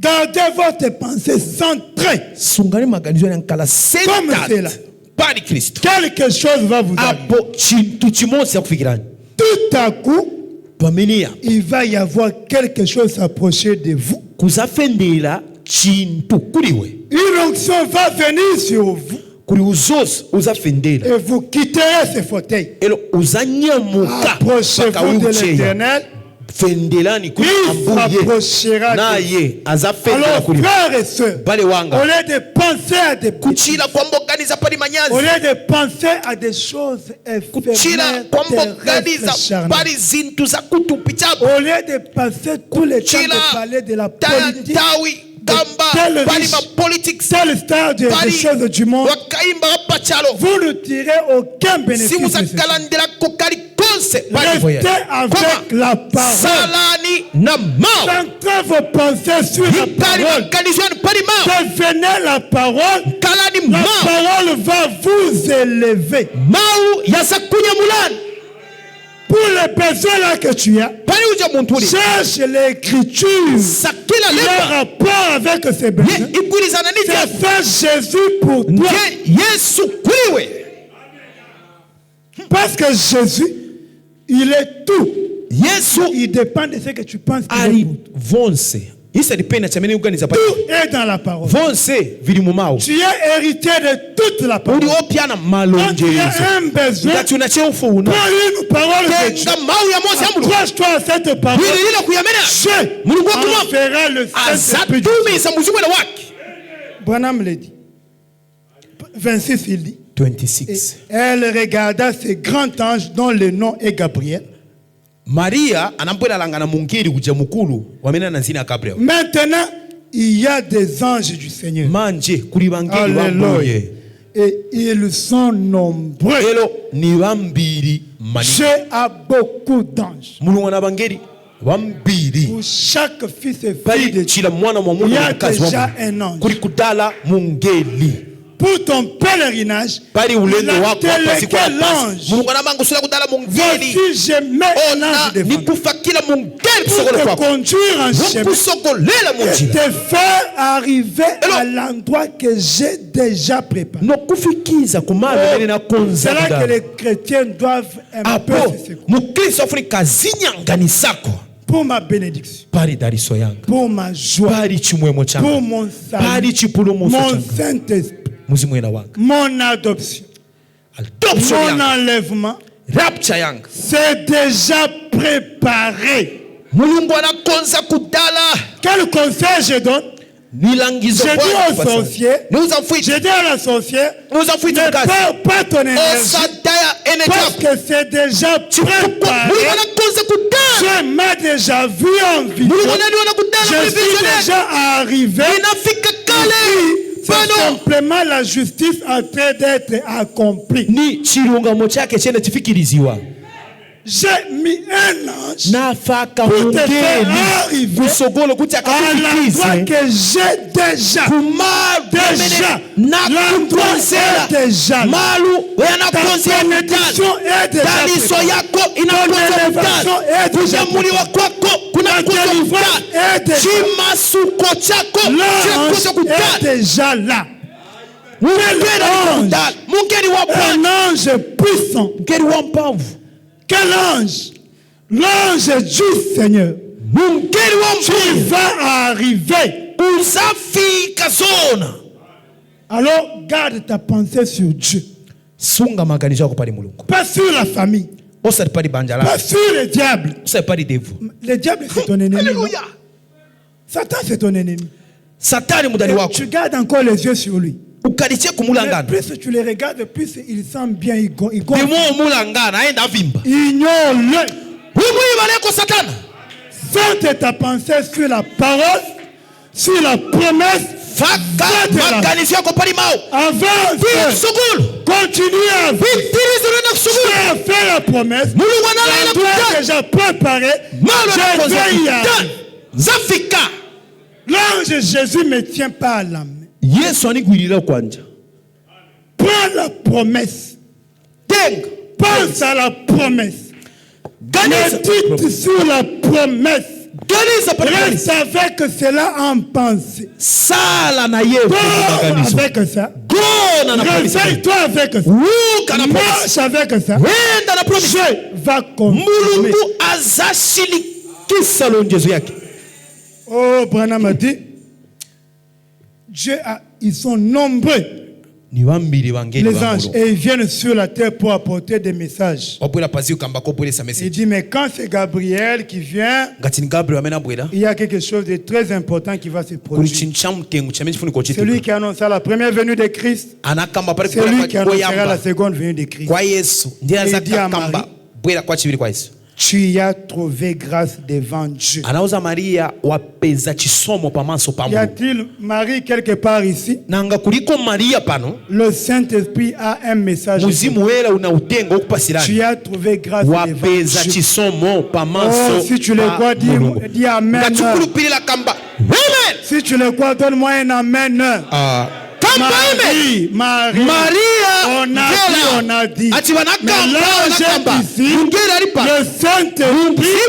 Gardez votre pensée centrée. Sungani maganizio yankala Comme c'est là. Pari Kristo. Quelque chose va vous arriver. Apo chintu chimosi ya kufikirani. Tout à coup, Pamenia. il va y avoir quelque chose s'approcher de vous. Kuzafendela chintu kuriwe. Une onction va venir sur vous. Kuri uzos uzafendela. Et vous quitterez ce fauteuil. Elo uzanyamuka. Approchez-vous de l'Éternel. Fendelani kuri ambuye. Na ye azafendela Alors, kuri. frères et sœurs, Bale wanga. au lieu de penser à des Kuchila kwa mboganiza pali manyazi. au lieu de penser à des choses Kuchila kwa éphémères, mboganiza terrestres, pali zintu za kutupichapo. au lieu de passer tout le temps Kuchila de parler de la politique, tawi gamba tel pali riche, ma politics. tel stade des Pali choses du monde, wakaimba hapa chalo. vous ne tirez aucun bénéfice. Si vous de ce temps. akalandela kokali konse pali voyage. Restez avec la parole. Salani na mao. Centrez vos pensées sur la Hitari parole. makanizwani pali mao. Devenez la parole. Kalani La mao. parole va vous élever. Mau yasakunya mulani. Pour les besoins là que tu as, Pali uja muntuli. cherche l'écriture. Sakila Il y a leba. rapport avec ces besoins. Igulizana C'est n'ibyago. fait Jésus pour toi. Nge Yesu kuriwe. Parce que Jésus, il est tout. Yesu Il dépend de ce que tu penses qu'il est ali pour toi. vonse. Isa dipenda chameni uganiza pali. Tout est dans la parole. Vonse vili mumao. Tu es héritier de toute la parole. Uli opiana Quand tu malonjezo. as un besoin, Ngati unachefuna. prends une parole de Dieu. Tenga mau ya Mose amulu. Accroche-toi à cette parole. Wili lila kuyamena. Dieu Mulungu en akuma. fera le Saint-Esprit. Azatumiza muzimwela wake. Branham l'a dit. 26, il dit. 26. Elle regarda ces grands anges dont le nom est Gabriel. Maria anambwela langa na mungiri kuja mukulu wamena na nzina Gabriel. Maintenant, il y a des anges du Seigneur. Manje kuli bangeli Alléluia. bambuye. Et ils sont nombreux. Elo ni bambiri mani. Dieu a beaucoup d'anges. Mulungu na bangeli bambiri. Pour chaque fils et fille de Bali Dieu, chila mwana wa il Mungu y a na kazi déjà wa un ange. kuli kudala mungeli. Pour ton pèlerinage, Bali il ulendo a wako hapa siku ya délégué pasi. l'ange. Mulungu anamanga usula kudala mungeli. Voici, je mets un Ona ange devant toi nikufakila mungeli pour kusogole te kwako. conduire en chemin Wokusogolela et munjira. te faire arriver Hello. à l'endroit que j'ai déjà préparé. Nokufikiza kumalo nene na konza C'est là que kudala. les chrétiens doivent un peu Apo se secouer. mukristo afuni kazinyanganisako Pour ma bénédiction, pali daliso yanga pour ma joie, pali chimwemo pour changa mon pali salut, chipulumuso mon changa Saint-Esprit, muzimwena wanga mon adoption, adoption mon yanga enlèvement, rapture yanga c'est déjà préparé. mulungu anakonza kudala Quel conseil je donne? nilangizo J'ai dit aux sorciers, niuzamfuita j'ai dit à la sorcière, ne niuzamfuita mkazi perds pas ton énergie osadaya parce energy que c'est déjà préparé. mulungu anakonza kudala Je m'ai déjà vu en vision. mulungu ananiona kudala Je muri suis visionnaire déjà arrivé. inafika kale C'est bano simplement la justice en train d'être accomplie. ni chilungamo chake chene chifikiriziwa J'ai mis un ange nafaka pour te faire mungeli arriver kusogolo kuti à l'endroit akakufikize que j'ai déjà. Déjà. L'endroit est déjà. malu Ta bénédiction est déjà daliso préparée. yako Ton inakonza élévation kutala est déjà kunyamuliwa kwako kunakonza délivrance kutala est déjà. chimasuko chako chinakonza L'ange kutala est déjà là. mungeli ali kutala mungeli wa Un Bwana ange puissant. mungeli wa mpavu Quel ange? L'ange du Seigneur. mungeli wa Tu mpavu vas arriver. uzafika zona. Alors garde ta pensée sur Dieu. Sunga maganizo yako pali mulungu Pas sur la famille. osati pali banja Pas lako sur le diable. osati pali devu. Le diable c'est ton ennemi. Alléluia. Satan c'est ton ennemi. Satani mudani Et wako tu gardes encore les yeux sur lui. ukalitie Mais kumulangana plus tu le regardes, plus il sent bien, il gonfle. demo mulangana aenda avimba Ignore-le. wimuibaleko satana Centre ta pensée sur la parole, sur la promesse. faka maganizo yako pali mao Avance. sugulu Continue à vivre. vitirizirena Tu kusugulu as fait la promesse. mulungu analaila L'endroit kutala que j'ai préparé, malo je anakonza vais y kutala aller. zafika L'ange Jésus ne me tient pas à la main. Yesu anigwirira kwanja. Prends la promesse. Pense à la promesse. Médite sur la promesse. Reste avec cela en pensée. Dors avec ça. Réveille-toi avec ça. Marche avec ça. Je vais confirmer. Oh, Branham a dit, ils sont nombreux. Les anges, et ils viennent sur la terre pour apporter des messages. Il dit, mais quand c'est Gabriel qui vient, il y a quelque chose de très important qui va se produire. C'est lui qui annoncera la première venue de Christ. C'est lui qui annoncera la seconde venue de Christ. Il dit à Marie, tu as trouvé grâce devant Dieu. Y a-t-il Marie quelque part ici? Le Saint-Esprit a un message. Tu as trouvé grâce devant Dieu. Oh, si tu le crois, dis Amen. Si tu le crois, donne-moi un Amen. Marie, on a dit. Mais l'ange est ici, le Saint-Esprit,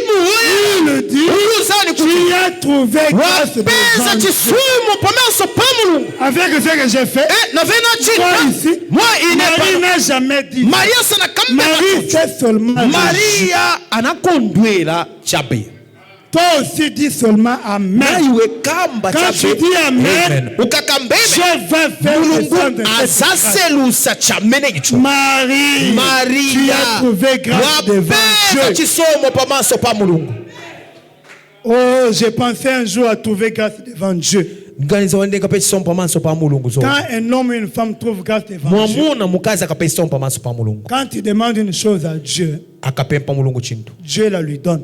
il le dit, tu as trouvé grâce devant Dieu. Avec ce que j'ai fait, moi ici, Marie n'a jamais dit. Marie fait seulement. Toi aussi dis seulement Amen. Quand tu dis Amen, je vais faire le sang de Marie, tu as trouvé grâce devant Dieu. Oh, j'ai pensé un jour à trouver grâce devant Dieu. Quand un homme et une femme trouvent grâce devant Dieu, quand il demande une chose à Dieu, Dieu la lui donne.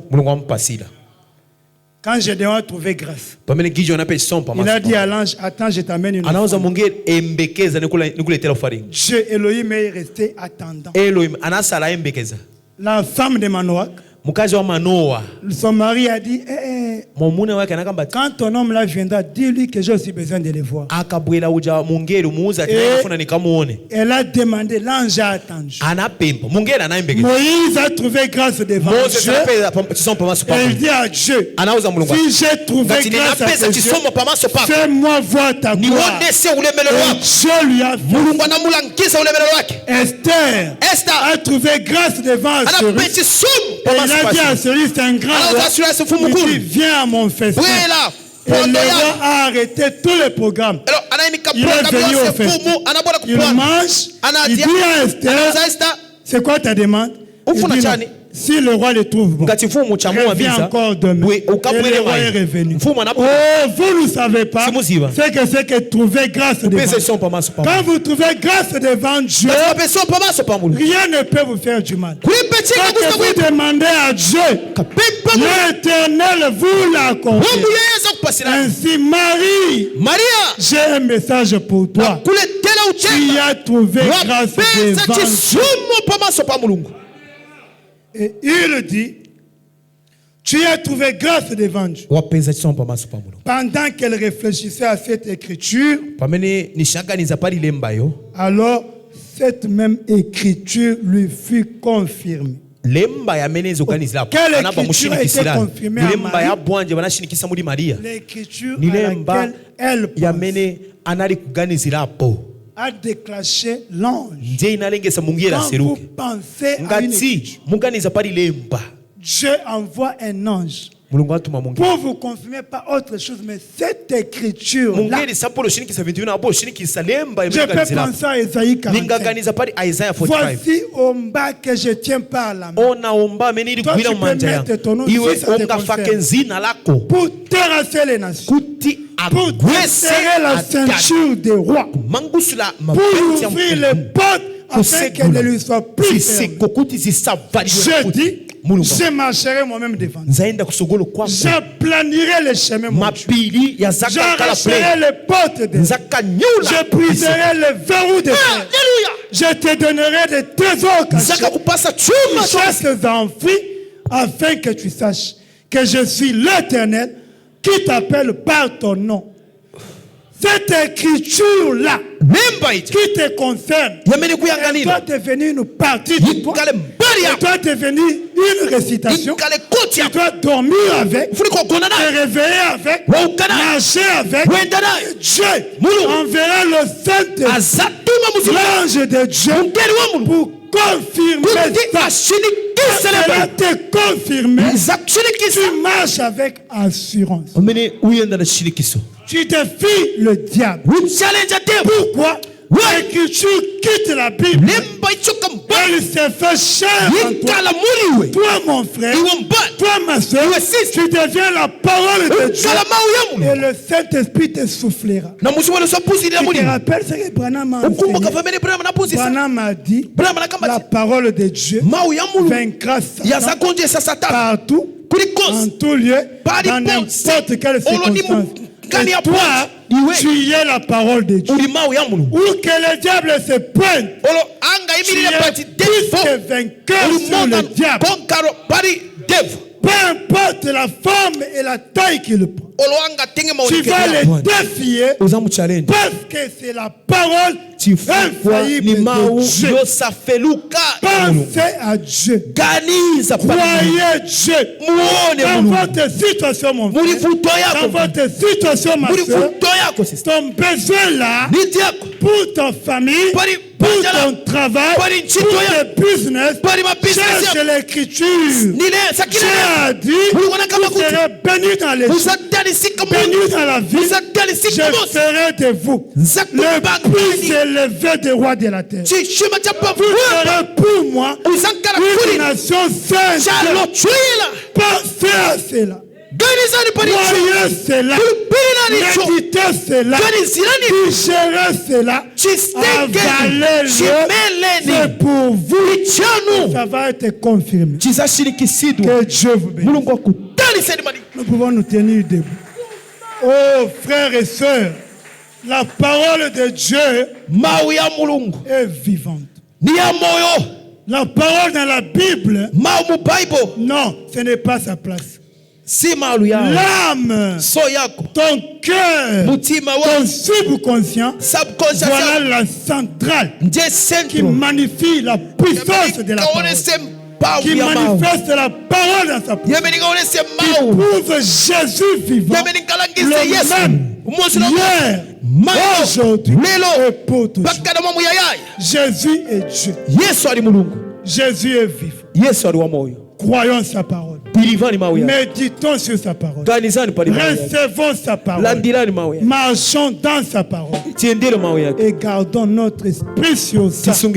Quand je dois trouver grâce, il a dit à l'ange, attends, je t'amène une femme. Dieu Elohim est resté attendant. La femme de Manoach, son mari a dit, quand ton homme là viendra, dis-lui que j'ai aussi besoin de le voir. Et elle a demandé, l'ange a attendu. Moïse a trouvé grâce devant Dieu. Et il dit à Dieu, si j'ai trouvé grâce à Dieu, fais-moi voir ta gloire. Et Dieu lui a fait. Esther a trouvé grâce devant Dieu. Il a dit à celui, c'est un grand roi. Il dit, viens à mon festin. Et le roi a arrêté tous les programmes. Il est venu au festin. Il mange. Il dit à Esther, c'est quoi ta demande? Il dit, non. Si le roi le trouve bon, reviens encore demain. Et le roi est revenu. Oh, vous ne savez pas c'est que trouver grâce devant Dieu. Quand vous trouvez grâce devant Dieu, rien ne peut vous faire du mal. Quand vous demandez à Dieu, l'Éternel vous l'accorde. Ainsi, Marie, j'ai un message pour toi. Tu as trouvé grâce devant Dieu. Et il dit, tu as trouvé grâce devant Dieu. Pendant qu'elle réfléchissait à cette écriture, alors cette même écriture lui fut confirmée. Quelle écriture a été confirmée à Marie? L'écriture à laquelle elle pensait a déclenché l'ange. Quand vous pensez à une écriture, Dieu envoie un ange pour vous confirmer pas autre chose, mais cette écriture-là. Je peux penser à Isaïe 45. Voici au bas que je tiens pas à la main. Toi, tu peux mettre ton nom si ça te concerne. Pour terrasser les nations. Pour desserrer la ceinture des rois. Pour ouvrir les portes afin qu'elle ne lui soit plus fermée. Je dis, je marcherai moi-même devant. Je planerai les chemins. J'arracherai les portes de Dieu. Je briserai les verrous de fer. Je te donnerai des trésors cachés, richesses enfouies, afin que tu saches que je suis l'Éternel, qui t'appelle par ton nom. Cette écriture-là qui te concerne, elle doit devenir une partie de toi. Elle doit devenir une récitation. Tu dois dormir avec, te réveiller avec, marcher avec. Dieu enverra le Saint-Esprit, l'ange de Dieu, pour confirmer ça. Elle va te confirmer. Tu marches avec assurance. Tu défies le diable. Pourquoi? L'écriture quitte la Bible. Elle s'est fait chair en toi. Toi, mon frère, toi, ma soeur, tu deviens la parole de Dieu. Et le Saint-Esprit te soufflera. Tu te rappelles ce que Branham a enseigné? Branham a dit, la parole de Dieu vaincra Satan partout, en tout lieu, dans n'importe quelle circonstance. Et toi, tu es la parole de Dieu. Où que le diable se pointe, tu es plus que vainqueur sur le diable. Peu importe la forme et la taille qu'il prend. Tu vas le défier parce que c'est la parole infaillible de Dieu. Pensez à Dieu. Croyez Dieu. Dans votre situation, mon frère, dans votre situation, ma soeur, ton besoin là, pour ta famille, pour ton travail, pour tes business, cherche l'écriture. Dieu a dit, vous serez bénis dans les choses, bénis dans la vie, je serai de vous le plus élevé des rois de la terre. Vous serez pour moi une nation sainte. Pensez à cela. Voyez cela, méditez cela, digérez cela, avalez-le, c'est pour vous, ça va être confirmé. Que Dieu vous bénisse. Nous pouvons nous tenir debout. Oh frères et sœurs, la parole de Dieu est vivante. La parole dans la Bible, non, ce n'est pas sa place. L'âme, ton cœur, ton subconscient, voilà la centrale qui magnifie la puissance de la parole, qui manifeste la parole dans sa parole, qui prouve Jésus vivant, le même, hier, aujourd'hui et pour toujours. Jésus est Dieu. Jésus est vivant. Croyons sa parole. Méditons sur sa parole. Recevons sa parole. Marchons dans sa parole. Et gardons notre esprit sur ça. Jour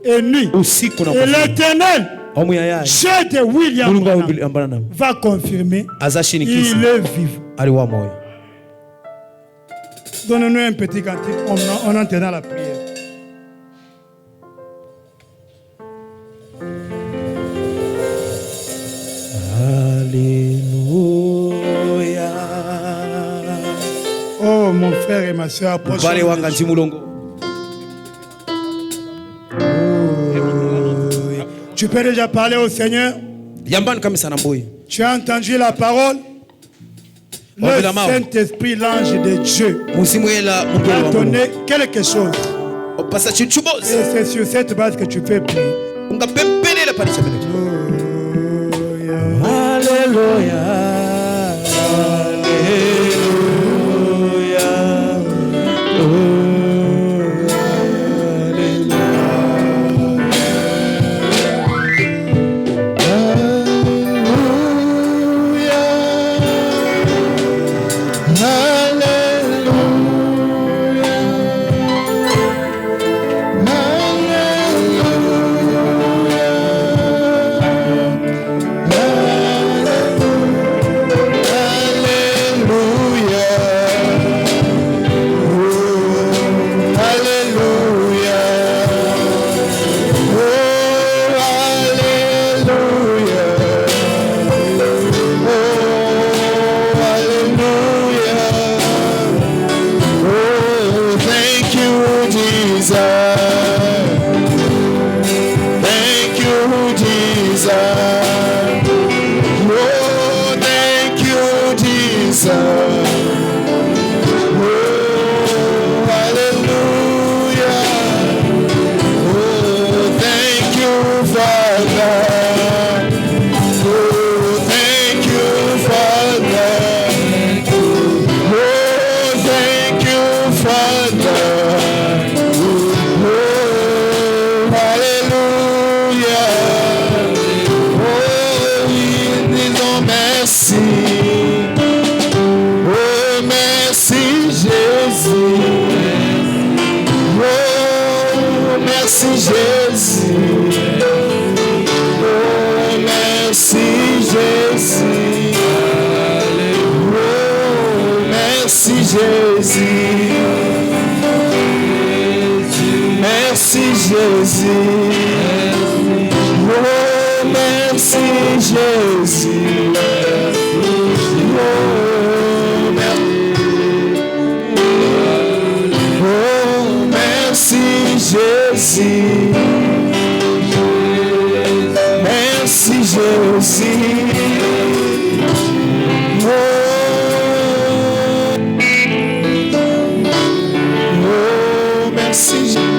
et nuit. Et l'Éternel, Dieu de William Branham, va confirmer il est vivant. Donnez-nous un petit cantique en entendant la prière. Alléluia. Oh mon frère et ma soeur, approchez-vous. Tu peux déjà parler au Seigneur. Tu as entendu la parole. Le Saint-Esprit, l'ange de Dieu, a donné quelque chose. Et c'est sur cette base que tu peux prier. Alléluia. merci Jésus. Oh, merci Jésus. Oh, merci Jésus. Merci Jésus. Oh, merci Jésus. Oh, merci Jésus. Merci Jésus. Oh, merci Jésus.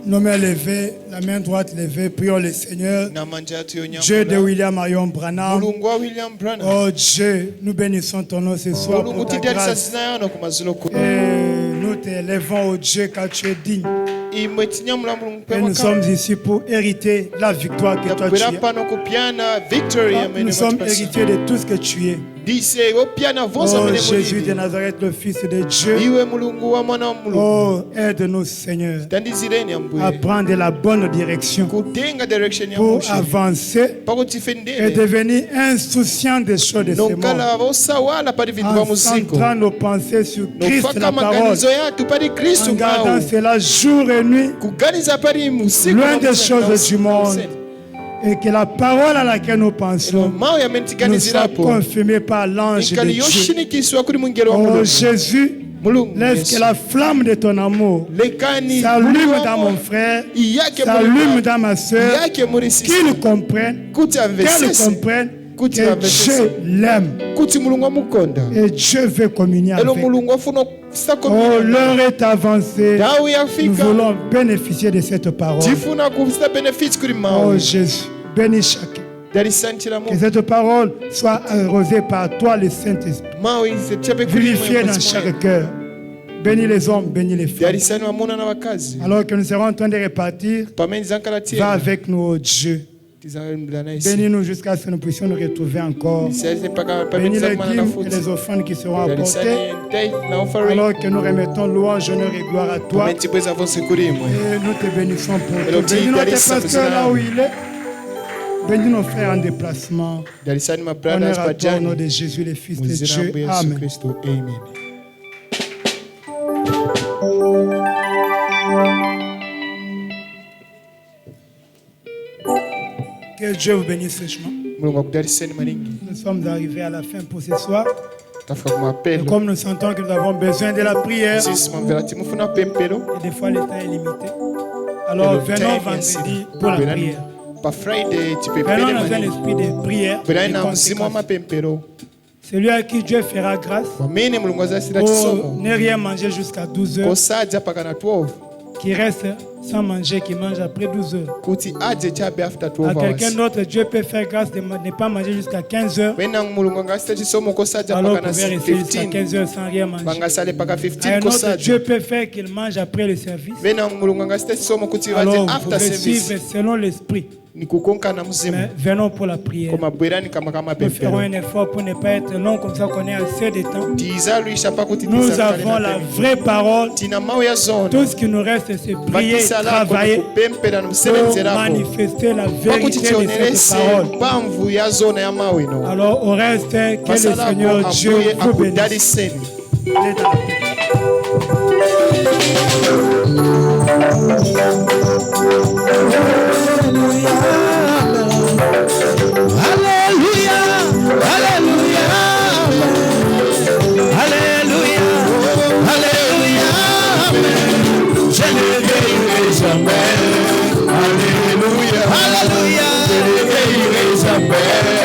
Nos mains levées, la main droite levée, prions le Seigneur. Dieu de William Marion Branham. Oh Dieu, nous bénissons ton nom ce soir pour ta grâce. Et nous t'élevons, oh Dieu, car tu es digne. Et nous sommes ici pour hériter la victoire que toi tu as. Nous sommes héritiers de tout ce que tu es. Oh Jésus de Nazareth, le Fils de Dieu. Oh, aide-nous Seigneur à prendre la bonne direction pour avancer et devenir insouciant des choses de ce monde. En centrant nos pensées sur Christ, la parole, en gardant cela jour et nuit, loin des choses du monde. Et que la parole à laquelle nous pensons nous soit confirmée par l'ange de Dieu. Oh Jésus, laisse que la flamme de ton amour s'allume dans mon frère, s'allume dans ma soeur, qu'ils comprennent, qu'elle comprenne que Dieu l'aime. Et Dieu veut communier avec. Oh, l'heure est avancée. Nous voulons bénéficier de cette parole. Oh Jésus, bénis chacun. Que cette parole soit arrosée par toi, le Saint-Esprit. Vivifiée dans chaque cœur. Bénis les hommes, bénis les femmes. Alors que nous serons en train de repartir, va avec nous, oh Dieu. Bénis-nous jusqu'à ce que nous puissions nous retrouver encore. Bénis les dîmes et les offrandes qui seront apportées. Alors que nous remettons louange, honneur et gloire à toi. Et nous te bénissons pour tout. Bénis notre pasteur là où il est. Bénis nos frères en déplacement. Honneur à toi au nom de Jésus, le Fils de Dieu. Amen. Que Dieu vous bénisse richement. Nous sommes arrivés à la fin pour ce soir. Et comme nous sentons que nous avons besoin de la prière, et des fois le temps est limité, alors venons vendredi pour la prière. Venons dans un esprit de prière et de consécration. Celui à qui Dieu fera grâce, ne rien manger jusqu'à 12 heures, qui reste sans manger, qui mange après 12 heures. À quelqu'un d'autre, Dieu peut faire grâce de ne pas manger jusqu'à 15 heures. Alors qu'on peut rester jusqu'à 15 heures sans rien manger. À un autre, Dieu peut faire qu'il mange après le service. Alors vous pouvez suivre selon l'esprit. Mais venons pour la prière. Nous ferons un effort pour ne pas être long, comme ça qu'on ait assez de temps. Nous avons la vraie parole. Tout ce qui nous reste, c'est prier, travailler pour manifester la vérité de cette parole. Alors au reste, que le Seigneur Dieu vous bénisse. Alléluia, alléluia, alléluia, alléluia, je ne veillerai jamais. Alléluia, alléluia, je ne veillerai jamais.